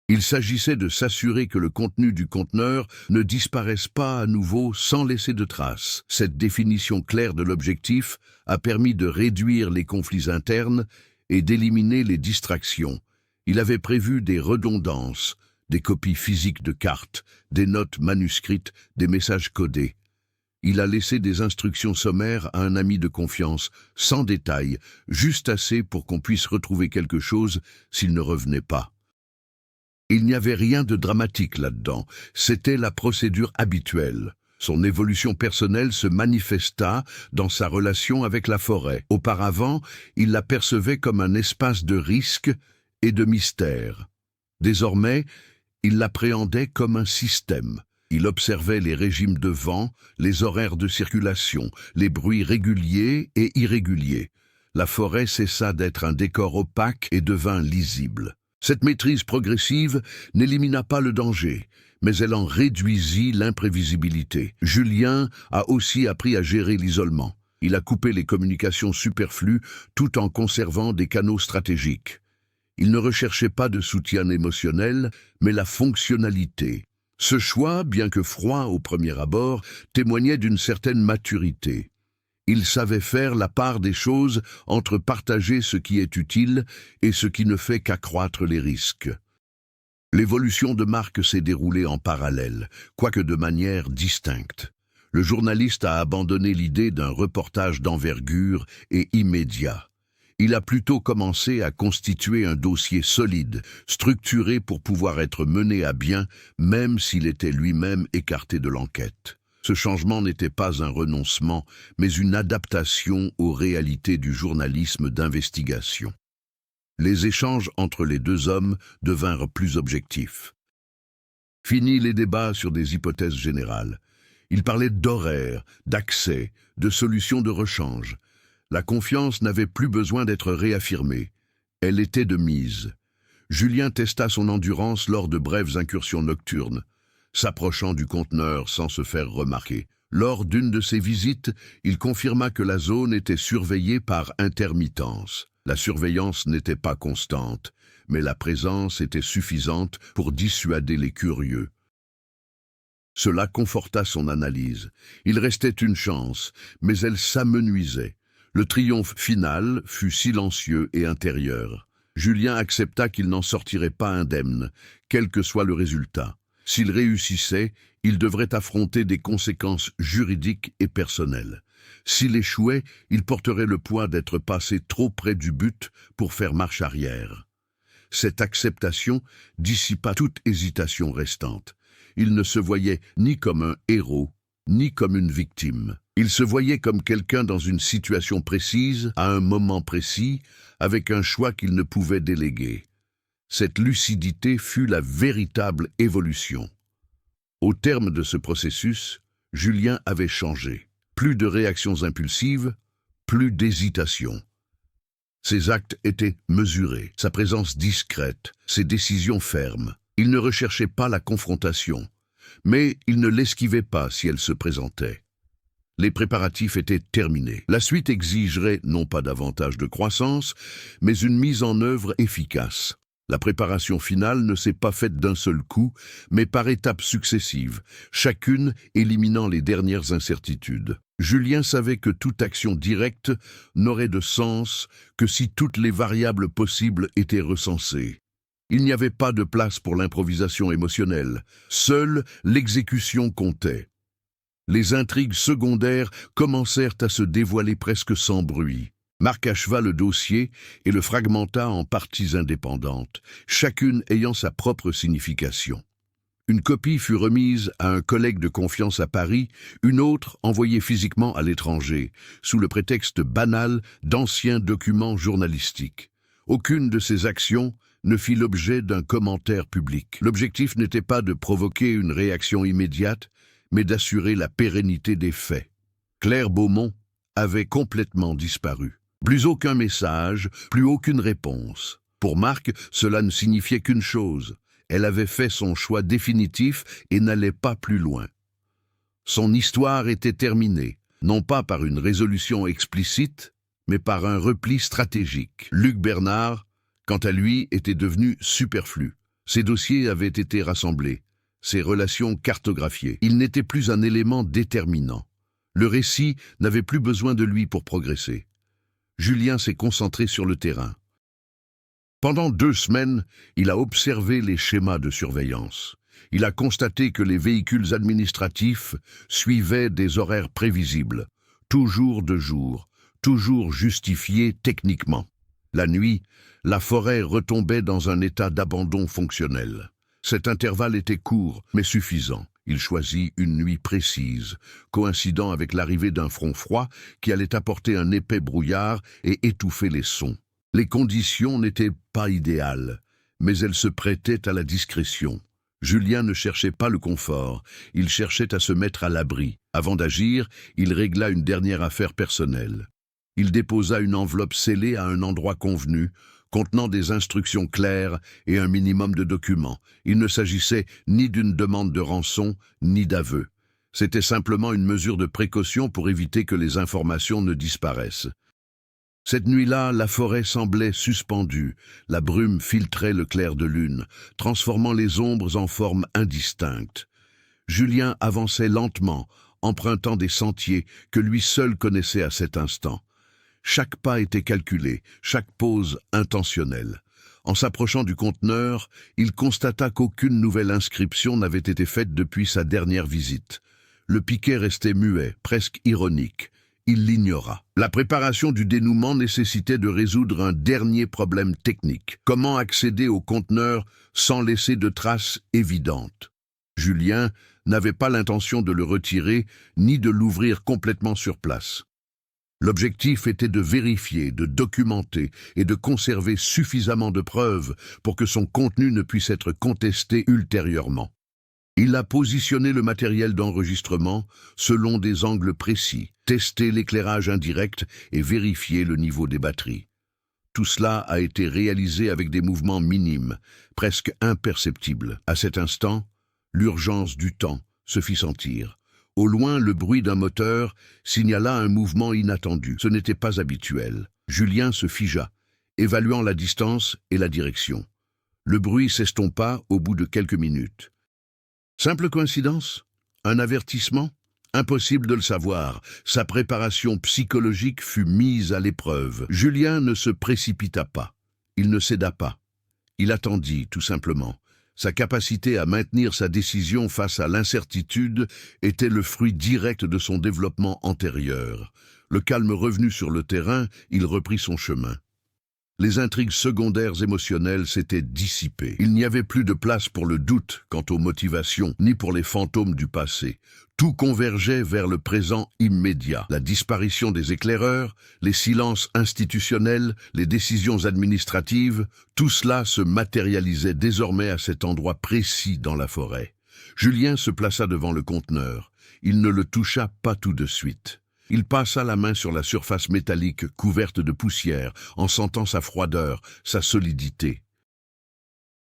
Il s'agissait de s'assurer que le contenu du conteneur ne disparaisse pas à nouveau sans laisser de traces. Cette définition claire de l'objectif a permis de réduire les conflits internes et d'éliminer les distractions. Il avait prévu des redondances, des copies physiques de cartes, des notes manuscrites, des messages codés. Il a laissé des instructions sommaires à un ami de confiance, sans détail, juste assez pour qu'on puisse retrouver quelque chose s'il ne revenait pas. Il n'y avait rien de dramatique là-dedans, c'était la procédure habituelle. Son évolution personnelle se manifesta dans sa relation avec la forêt. Auparavant, il la percevait comme un espace de risque et de mystère. Désormais, il l'appréhendait comme un système. Il observait les régimes de vent, les horaires de circulation, les bruits réguliers et irréguliers. La forêt cessa d'être un décor opaque et devint lisible. Cette maîtrise progressive n'élimina pas le danger, mais elle en réduisit l'imprévisibilité. Julien a aussi appris à gérer l'isolement. Il a coupé les communications superflues tout en conservant des canaux stratégiques. Il ne recherchait pas de soutien émotionnel, mais la fonctionnalité. Ce choix, bien que froid au premier abord, témoignait d'une certaine maturité. Il savait faire la part des choses entre partager ce qui est utile et ce qui ne fait qu'accroître les risques. L'évolution de Marc s'est déroulée en parallèle, quoique de manière distincte. Le journaliste a abandonné l'idée d'un reportage d'envergure et immédiat. Il a plutôt commencé à constituer un dossier solide, structuré pour pouvoir être mené à bien, même s'il était lui-même écarté de l'enquête. Ce changement n'était pas un renoncement, mais une adaptation aux réalités du journalisme d'investigation. Les échanges entre les deux hommes devinrent plus objectifs. Fini les débats sur des hypothèses générales. Ils parlaient d'horaires, d'accès, de solutions de rechange. La confiance n'avait plus besoin d'être réaffirmée. Elle était de mise. Julien testa son endurance lors de brèves incursions nocturnes, s'approchant du conteneur sans se faire remarquer. Lors d'une de ses visites, il confirma que la zone était surveillée par intermittence. La surveillance n'était pas constante, mais la présence était suffisante pour dissuader les curieux. Cela conforta son analyse. Il restait une chance, mais elle s'amenuisait. Le triomphe final fut silencieux et intérieur. Julien accepta qu'il n'en sortirait pas indemne, quel que soit le résultat. S'il réussissait, il devrait affronter des conséquences juridiques et personnelles. S'il échouait, il porterait le poids d'être passé trop près du but pour faire marche arrière. Cette acceptation dissipa toute hésitation restante. Il ne se voyait ni comme un héros, ni comme une victime. Il se voyait comme quelqu'un dans une situation précise, à un moment précis, avec un choix qu'il ne pouvait déléguer. Cette lucidité fut la véritable évolution. Au terme de ce processus, Julien avait changé. Plus de réactions impulsives, plus d'hésitation. Ses actes étaient mesurés, sa présence discrète, ses décisions fermes. Il ne recherchait pas la confrontation, mais il ne l'esquivait pas si elle se présentait. Les préparatifs étaient terminés. La suite exigerait non pas davantage de croissance, mais une mise en œuvre efficace. La préparation finale ne s'est pas faite d'un seul coup, mais par étapes successives, chacune éliminant les dernières incertitudes. Julien savait que toute action directe n'aurait de sens que si toutes les variables possibles étaient recensées. Il n'y avait pas de place pour l'improvisation émotionnelle. Seule l'exécution comptait. Les intrigues secondaires commencèrent à se dévoiler presque sans bruit. Marc acheva le dossier et le fragmenta en parties indépendantes, chacune ayant sa propre signification. Une copie fut remise à un collègue de confiance à Paris, une autre envoyée physiquement à l'étranger, sous le prétexte banal d'anciens documents journalistiques. Aucune de ces actions ne fit l'objet d'un commentaire public. L'objectif n'était pas de provoquer une réaction immédiate, mais d'assurer la pérennité des faits. Claire Beaumont avait complètement disparu. Plus aucun message, plus aucune réponse. Pour Marc, cela ne signifiait qu'une chose. Elle avait fait son choix définitif et n'allait pas plus loin. Son histoire était terminée, non pas par une résolution explicite, mais par un repli stratégique. Luc Bernard, quant à lui, était devenu superflu. Ses dossiers avaient été rassemblés, ses relations cartographiées. Il n'était plus un élément déterminant. Le récit n'avait plus besoin de lui pour progresser. Julien s'est concentré sur le terrain. Pendant 2 semaines, il a observé les schémas de surveillance. Il a constaté que les véhicules administratifs suivaient des horaires prévisibles, toujours de jour, toujours justifiés techniquement. La nuit, la forêt retombait dans un état d'abandon fonctionnel. Cet intervalle était court, mais suffisant. Il choisit une nuit précise, coïncidant avec l'arrivée d'un front froid qui allait apporter un épais brouillard et étouffer les sons. Les conditions n'étaient pas idéales, mais elles se prêtaient à la discrétion. Julien ne cherchait pas le confort, il cherchait à se mettre à l'abri. Avant d'agir, il régla une dernière affaire personnelle. Il déposa une enveloppe scellée à un endroit convenu, contenant des instructions claires et un minimum de documents. Il ne s'agissait ni d'une demande de rançon, ni d'aveu. C'était simplement une mesure de précaution pour éviter que les informations ne disparaissent. Cette nuit-là, la forêt semblait suspendue, la brume filtrait le clair de lune, transformant les ombres en formes indistinctes. Julien avançait lentement, empruntant des sentiers que lui seul connaissait à cet instant. Chaque pas était calculé, chaque pause intentionnelle. En s'approchant du conteneur, il constata qu'aucune nouvelle inscription n'avait été faite depuis sa dernière visite. Le piquet restait muet, presque ironique. Il l'ignora. La préparation du dénouement nécessitait de résoudre un dernier problème technique. Comment accéder au conteneur sans laisser de traces évidentes? Julien n'avait pas l'intention de le retirer ni de l'ouvrir complètement sur place. L'objectif était de vérifier, de documenter et de conserver suffisamment de preuves pour que son contenu ne puisse être contesté ultérieurement. Il a positionné le matériel d'enregistrement selon des angles précis, testé l'éclairage indirect et vérifié le niveau des batteries. Tout cela a été réalisé avec des mouvements minimes, presque imperceptibles. À cet instant, l'urgence du temps se fit sentir. Au loin, le bruit d'un moteur signala un mouvement inattendu. Ce n'était pas habituel. Julien se figea, évaluant la distance et la direction. Le bruit s'estompa au bout de quelques minutes. Simple coïncidence? Un avertissement? Impossible de le savoir. Sa préparation psychologique fut mise à l'épreuve. Julien ne se précipita pas. Il ne céda pas. Il attendit, tout simplement. Sa capacité à maintenir sa décision face à l'incertitude était le fruit direct de son développement antérieur. Le calme revenu sur le terrain, il reprit son chemin. Les intrigues secondaires émotionnelles s'étaient dissipées. Il n'y avait plus de place pour le doute quant aux motivations, ni pour les fantômes du passé. Tout convergeait vers le présent immédiat. La disparition des éclaireurs, les silences institutionnels, les décisions administratives, tout cela se matérialisait désormais à cet endroit précis dans la forêt. Julien se plaça devant le conteneur. Il ne le toucha pas tout de suite. Il passa la main sur la surface métallique couverte de poussière, en sentant sa froideur, sa solidité.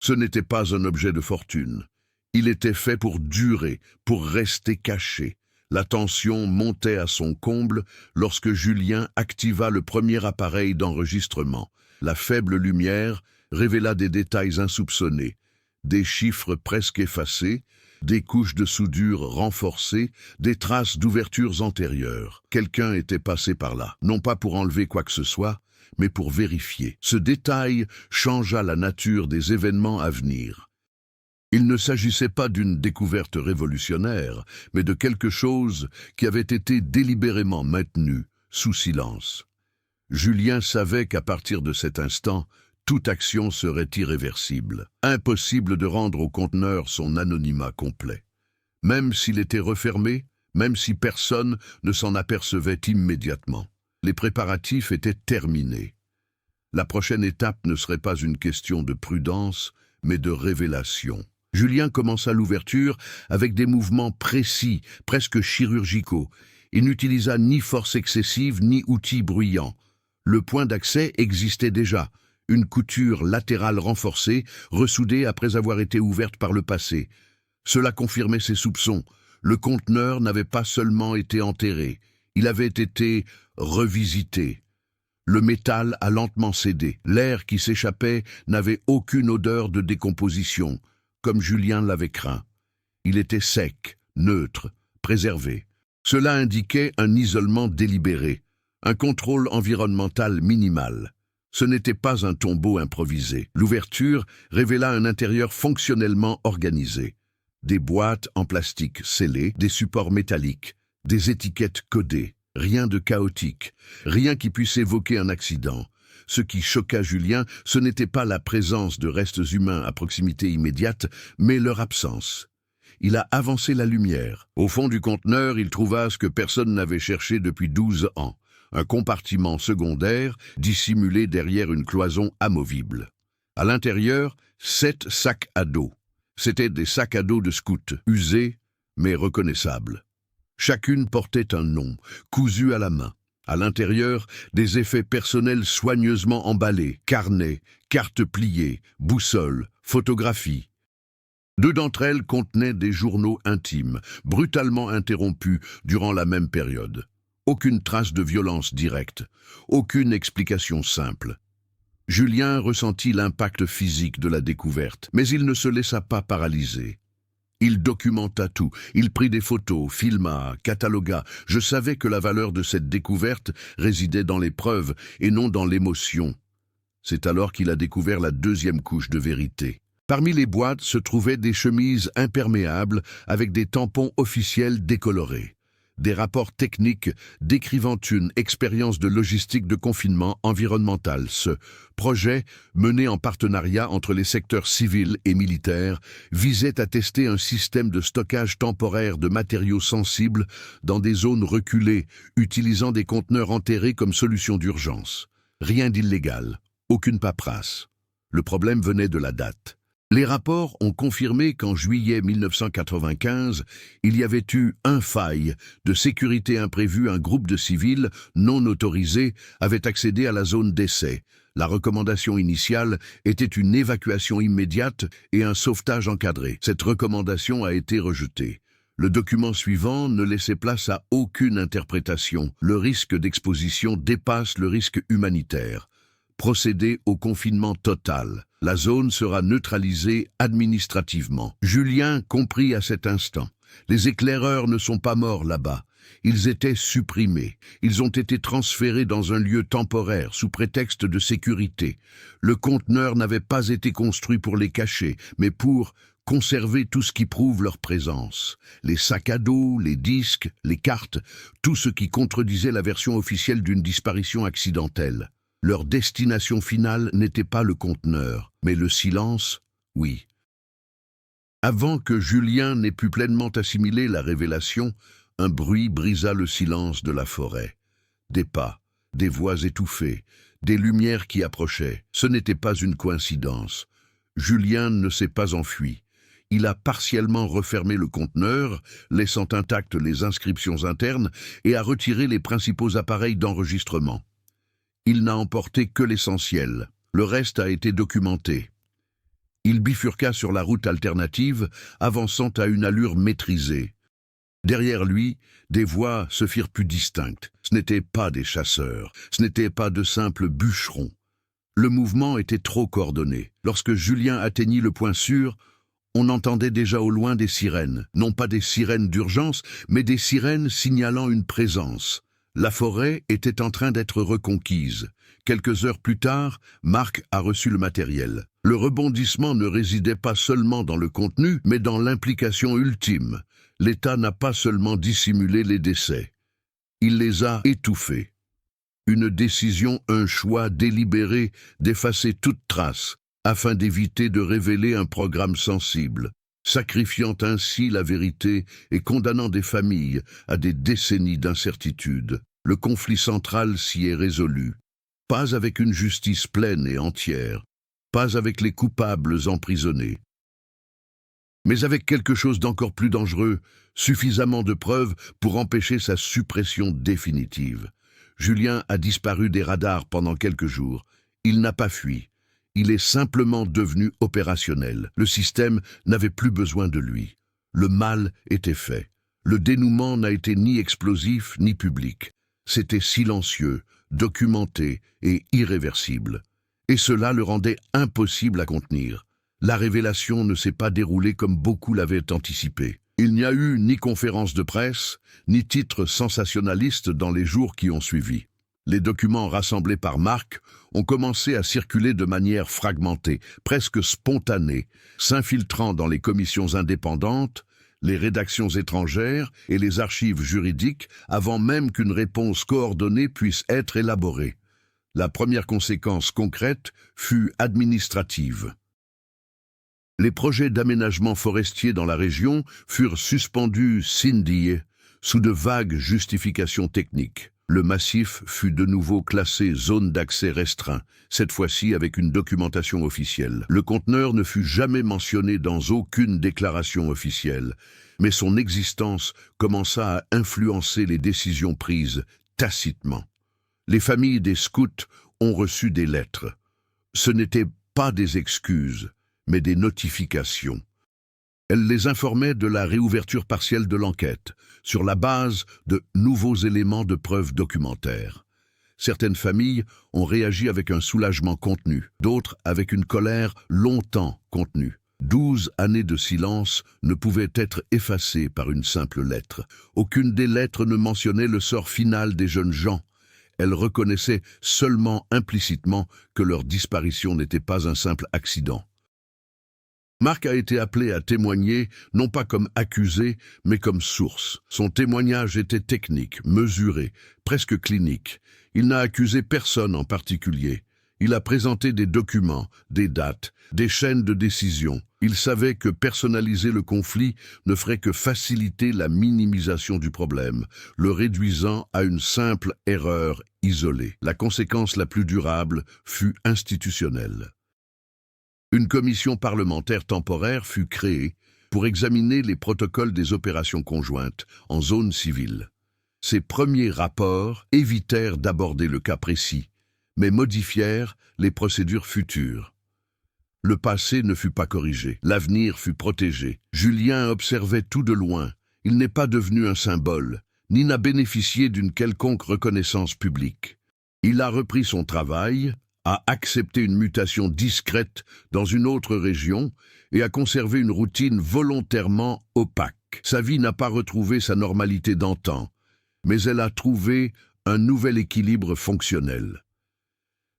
Ce n'était pas un objet de fortune. Il était fait pour durer, pour rester caché. La tension montait à son comble lorsque Julien activa le premier appareil d'enregistrement. La faible lumière révéla des détails insoupçonnés, des chiffres presque effacés, des couches de soudure renforcées, des traces d'ouvertures antérieures. Quelqu'un était passé par là, non pas pour enlever quoi que ce soit, mais pour vérifier. Ce détail changea la nature des événements à venir. Il ne s'agissait pas d'une découverte révolutionnaire, mais de quelque chose qui avait été délibérément maintenu, sous silence. Julien savait qu'à partir de cet instant, toute action serait irréversible. Impossible de rendre au conteneur son anonymat complet. Même s'il était refermé, même si personne ne s'en apercevait immédiatement. Les préparatifs étaient terminés. La prochaine étape ne serait pas une question de prudence, mais de révélation. Julien commença l'ouverture avec des mouvements précis, presque chirurgicaux. Il n'utilisa ni force excessive, ni outils bruyants. Le point d'accès existait déjà. Une couture latérale renforcée, ressoudée après avoir été ouverte par le passé. Cela confirmait ses soupçons. Le conteneur n'avait pas seulement été enterré, il avait été revisité. Le métal a lentement cédé. L'air qui s'échappait n'avait aucune odeur de décomposition, comme Julien l'avait craint. Il était sec, neutre, préservé. Cela indiquait un isolement délibéré, un contrôle environnemental minimal. Ce n'était pas un tombeau improvisé. L'ouverture révéla un intérieur fonctionnellement organisé. Des boîtes en plastique scellées, des supports métalliques, des étiquettes codées. Rien de chaotique, rien qui puisse évoquer un accident. Ce qui choqua Julien, ce n'était pas la présence de restes humains à proximité immédiate, mais leur absence. Il a avancé la lumière. Au fond du conteneur, il trouva ce que personne n'avait cherché depuis 12 ans. Un compartiment secondaire dissimulé derrière une cloison amovible. À l'intérieur, 7 sacs à dos. C'étaient des sacs à dos de scouts, usés mais reconnaissables. Chacune portait un nom, cousu à la main. À l'intérieur, des effets personnels soigneusement emballés, carnets, cartes pliées, boussoles, photographies. 2 d'entre elles contenaient des journaux intimes, brutalement interrompus durant la même période. Aucune trace de violence directe, aucune explication simple. Julien ressentit l'impact physique de la découverte, mais il ne se laissa pas paralyser. Il documenta tout, il prit des photos, filma, catalogua. Je savais que la valeur de cette découverte résidait dans les preuves et non dans l'émotion. C'est alors qu'il a découvert la deuxième couche de vérité. Parmi les boîtes se trouvaient des chemises imperméables avec des tampons officiels décolorés. Des rapports techniques décrivant une expérience de logistique de confinement environnemental. Ce projet, mené en partenariat entre les secteurs civils et militaires, visait à tester un système de stockage temporaire de matériaux sensibles dans des zones reculées, utilisant des conteneurs enterrés comme solution d'urgence. Rien d'illégal, aucune paperasse. Le problème venait de la date. Les rapports ont confirmé qu'en juillet 1995, il y avait eu un faille de sécurité imprévu. Un groupe de civils non autorisés avait accédé à la zone d'essai. La recommandation initiale était une évacuation immédiate et un sauvetage encadré. Cette recommandation a été rejetée. Le document suivant ne laissait place à aucune interprétation. Le risque d'exposition dépasse le risque humanitaire. Procéder au confinement total. La zone sera neutralisée administrativement. Julien comprit à cet instant. Les éclaireurs ne sont pas morts là-bas. Ils étaient supprimés. Ils ont été transférés dans un lieu temporaire sous prétexte de sécurité. Le conteneur n'avait pas été construit pour les cacher, mais pour conserver tout ce qui prouve leur présence. Les sacs à dos, les disques, les cartes, tout ce qui contredisait la version officielle d'une disparition accidentelle. Leur destination finale n'était pas le conteneur, mais le silence, oui. Avant que Julien n'ait pu pleinement assimiler la révélation, un bruit brisa le silence de la forêt. Des pas, des voix étouffées, des lumières qui approchaient. Ce n'était pas une coïncidence. Julien ne s'est pas enfui. Il a partiellement refermé le conteneur, laissant intactes les inscriptions internes, et a retiré les principaux appareils d'enregistrement. Il n'a emporté que l'essentiel. Le reste a été documenté. Il bifurqua sur la route alternative, avançant à une allure maîtrisée. Derrière lui, des voix se firent plus distinctes. Ce n'étaient pas des chasseurs, ce n'étaient pas de simples bûcherons. Le mouvement était trop coordonné. Lorsque Julien atteignit le point sûr, on entendait déjà au loin des sirènes. Non pas des sirènes d'urgence, mais des sirènes signalant une présence. La forêt était en train d'être reconquise. Quelques heures plus tard, Marc a reçu le matériel. Le rebondissement ne résidait pas seulement dans le contenu, mais dans l'implication ultime. L'État n'a pas seulement dissimulé les décès. Il les a étouffés. Une décision, un choix délibéré d'effacer toute trace, afin d'éviter de révéler un programme sensible, sacrifiant ainsi la vérité et condamnant des familles à des décennies d'incertitude. Le conflit central s'y est résolu. Pas avec une justice pleine et entière, pas avec les coupables emprisonnés, mais avec quelque chose d'encore plus dangereux, suffisamment de preuves pour empêcher sa suppression définitive. Julien a disparu des radars pendant quelques jours. Il n'a pas fui. Il est simplement devenu opérationnel. Le système n'avait plus besoin de lui. Le mal était fait. Le dénouement n'a été ni explosif ni public. C'était silencieux, documenté et irréversible. Et cela le rendait impossible à contenir. La révélation ne s'est pas déroulée comme beaucoup l'avaient anticipé. Il n'y a eu ni conférence de presse, ni titre sensationnaliste dans les jours qui ont suivi. Les documents rassemblés par Marc ont commencé à circuler de manière fragmentée, presque spontanée, s'infiltrant dans les commissions indépendantes, les rédactions étrangères et les archives juridiques avant même qu'une réponse coordonnée puisse être élaborée. La première conséquence concrète fut administrative. Les projets d'aménagement forestier dans la région furent suspendus sine die, sous de vagues justifications techniques. Le massif fut de nouveau classé zone d'accès restreint, cette fois-ci avec une documentation officielle. Le conteneur ne fut jamais mentionné dans aucune déclaration officielle, mais son existence commença à influencer les décisions prises tacitement. Les familles des scouts ont reçu des lettres. Ce n'étaient pas des excuses, mais des notifications. Elle les informait de la réouverture partielle de l'enquête, sur la base de nouveaux éléments de preuve documentaires. Certaines familles ont réagi avec un soulagement contenu, d'autres avec une colère longtemps contenue. 12 années de silence ne pouvaient être effacées par une simple lettre. Aucune des lettres ne mentionnait le sort final des jeunes gens. Elles reconnaissaient seulement implicitement que leur disparition n'était pas un simple accident. Marc a été appelé à témoigner, non pas comme accusé, mais comme source. Son témoignage était technique, mesuré, presque clinique. Il n'a accusé personne en particulier. Il a présenté des documents, des dates, des chaînes de décision. Il savait que personnaliser le conflit ne ferait que faciliter la minimisation du problème, le réduisant à une simple erreur isolée. La conséquence la plus durable fut institutionnelle. Une commission parlementaire temporaire fut créée pour examiner les protocoles des opérations conjointes en zone civile. Ces premiers rapports évitèrent d'aborder le cas précis, mais modifièrent les procédures futures. Le passé ne fut pas corrigé, l'avenir fut protégé. Julien observait tout de loin. Il n'est pas devenu un symbole, ni n'a bénéficié d'une quelconque reconnaissance publique. Il a repris son travail, a accepté une mutation discrète dans une autre région et a conservé une routine volontairement opaque. Sa vie n'a pas retrouvé sa normalité d'antan, mais elle a trouvé un nouvel équilibre fonctionnel.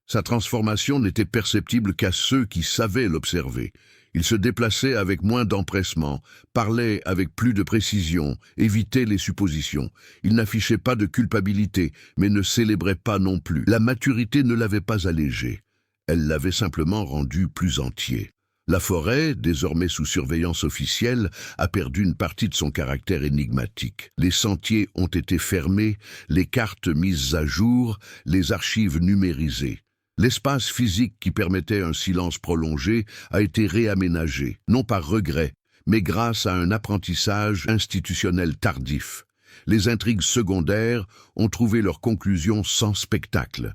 Sa transformation n'était perceptible qu'à ceux qui savaient l'observer. Il se déplaçait avec moins d'empressement, parlait avec plus de précision, évitait les suppositions. Il n'affichait pas de culpabilité, mais ne célébrait pas non plus. La maturité ne l'avait pas allégé, elle l'avait simplement rendu plus entier. La forêt, désormais sous surveillance officielle, a perdu une partie de son caractère énigmatique. Les sentiers ont été fermés, les cartes mises à jour, les archives numérisées. L'espace physique qui permettait un silence prolongé a été réaménagé, non par regret, mais grâce à un apprentissage institutionnel tardif. Les intrigues secondaires ont trouvé leur conclusion sans spectacle.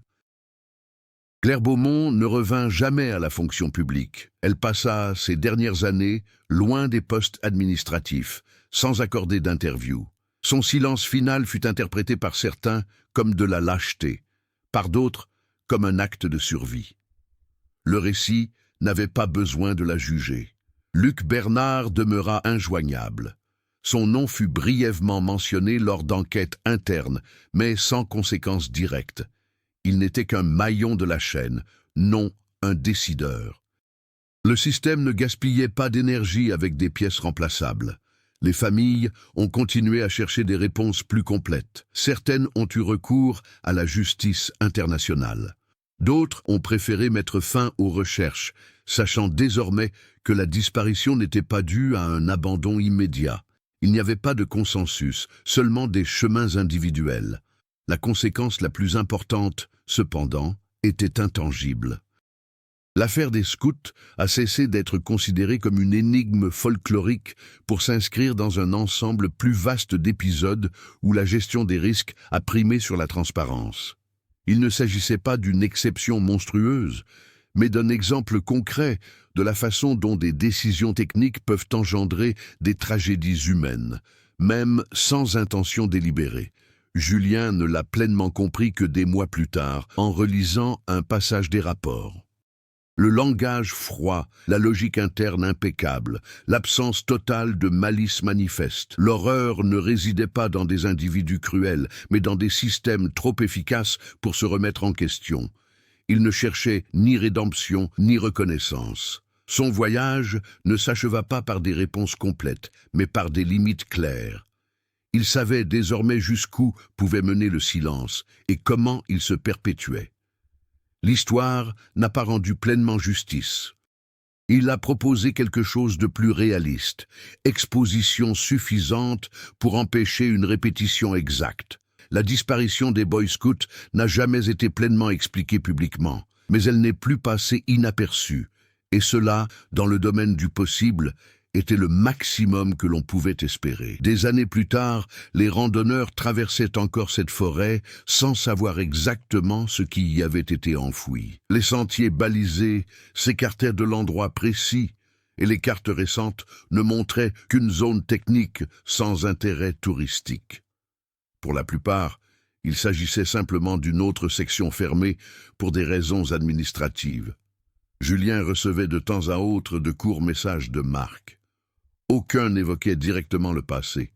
Claire Beaumont ne revint jamais à la fonction publique. Elle passa ses dernières années loin des postes administratifs, sans accorder d'interview. Son silence final fut interprété par certains comme de la lâcheté, par d'autres comme un acte de survie. Le récit n'avait pas besoin de la juger. Luc Bernard demeura injoignable. Son nom fut brièvement mentionné lors d'enquêtes internes, mais sans conséquences directes. Il n'était qu'un maillon de la chaîne, non un décideur. Le système ne gaspillait pas d'énergie avec des pièces remplaçables. Les familles ont continué à chercher des réponses plus complètes. Certaines ont eu recours à la justice internationale. D'autres ont préféré mettre fin aux recherches, sachant désormais que la disparition n'était pas due à un abandon immédiat. Il n'y avait pas de consensus, seulement des chemins individuels. La conséquence la plus importante, cependant, était intangible. L'affaire des scouts a cessé d'être considérée comme une énigme folklorique pour s'inscrire dans un ensemble plus vaste d'épisodes où la gestion des risques a primé sur la transparence. Il ne s'agissait pas d'une exception monstrueuse, mais d'un exemple concret de la façon dont des décisions techniques peuvent engendrer des tragédies humaines, même sans intention délibérée. Julien ne l'a pleinement compris que des mois plus tard, en relisant un passage des rapports. Le langage froid, la logique interne impeccable, l'absence totale de malice manifeste. L'horreur ne résidait pas dans des individus cruels, mais dans des systèmes trop efficaces pour se remettre en question. Il ne cherchait ni rédemption, ni reconnaissance. Son voyage ne s'acheva pas par des réponses complètes, mais par des limites claires. Il savait désormais jusqu'où pouvait mener le silence et comment il se perpétuait. L'histoire n'a pas rendu pleinement justice. Il a proposé quelque chose de plus réaliste, exposition suffisante pour empêcher une répétition exacte. La disparition des Boy Scouts n'a jamais été pleinement expliquée publiquement, mais elle n'est plus passée inaperçue, et cela, dans le domaine du possible, était le maximum que l'on pouvait espérer. Des années plus tard, les randonneurs traversaient encore cette forêt sans savoir exactement ce qui y avait été enfoui. Les sentiers balisés s'écartaient de l'endroit précis et les cartes récentes ne montraient qu'une zone technique sans intérêt touristique. Pour la plupart, il s'agissait simplement d'une autre section fermée pour des raisons administratives. Julien recevait de temps à autre de courts messages de Marc. Aucun n'évoquait directement le passé.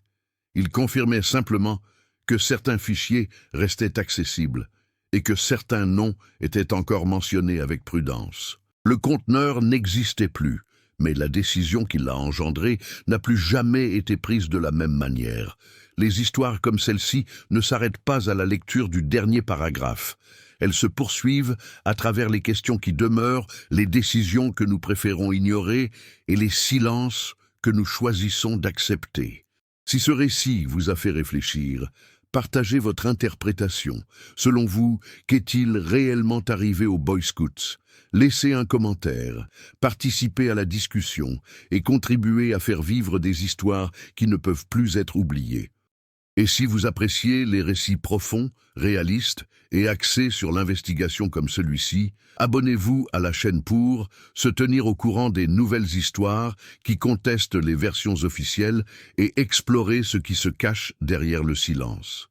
Il confirmait simplement que certains fichiers restaient accessibles et que certains noms étaient encore mentionnés avec prudence. Le conteneur n'existait plus, mais la décision qui l'a engendré n'a plus jamais été prise de la même manière. Les histoires comme celle-ci ne s'arrêtent pas à la lecture du dernier paragraphe. Elles se poursuivent à travers les questions qui demeurent, les décisions que nous préférons ignorer et les silences que nous choisissons d'accepter. Si ce récit vous a fait réfléchir, partagez votre interprétation. Selon vous, qu'est-il réellement arrivé aux Boy Scouts? Laissez un commentaire, participez à la discussion et contribuez à faire vivre des histoires qui ne peuvent plus être oubliées. Et si vous appréciez les récits profonds, réalistes et axés sur l'investigation comme celui-ci, abonnez-vous à la chaîne pour se tenir au courant des nouvelles histoires qui contestent les versions officielles et explorer ce qui se cache derrière le silence.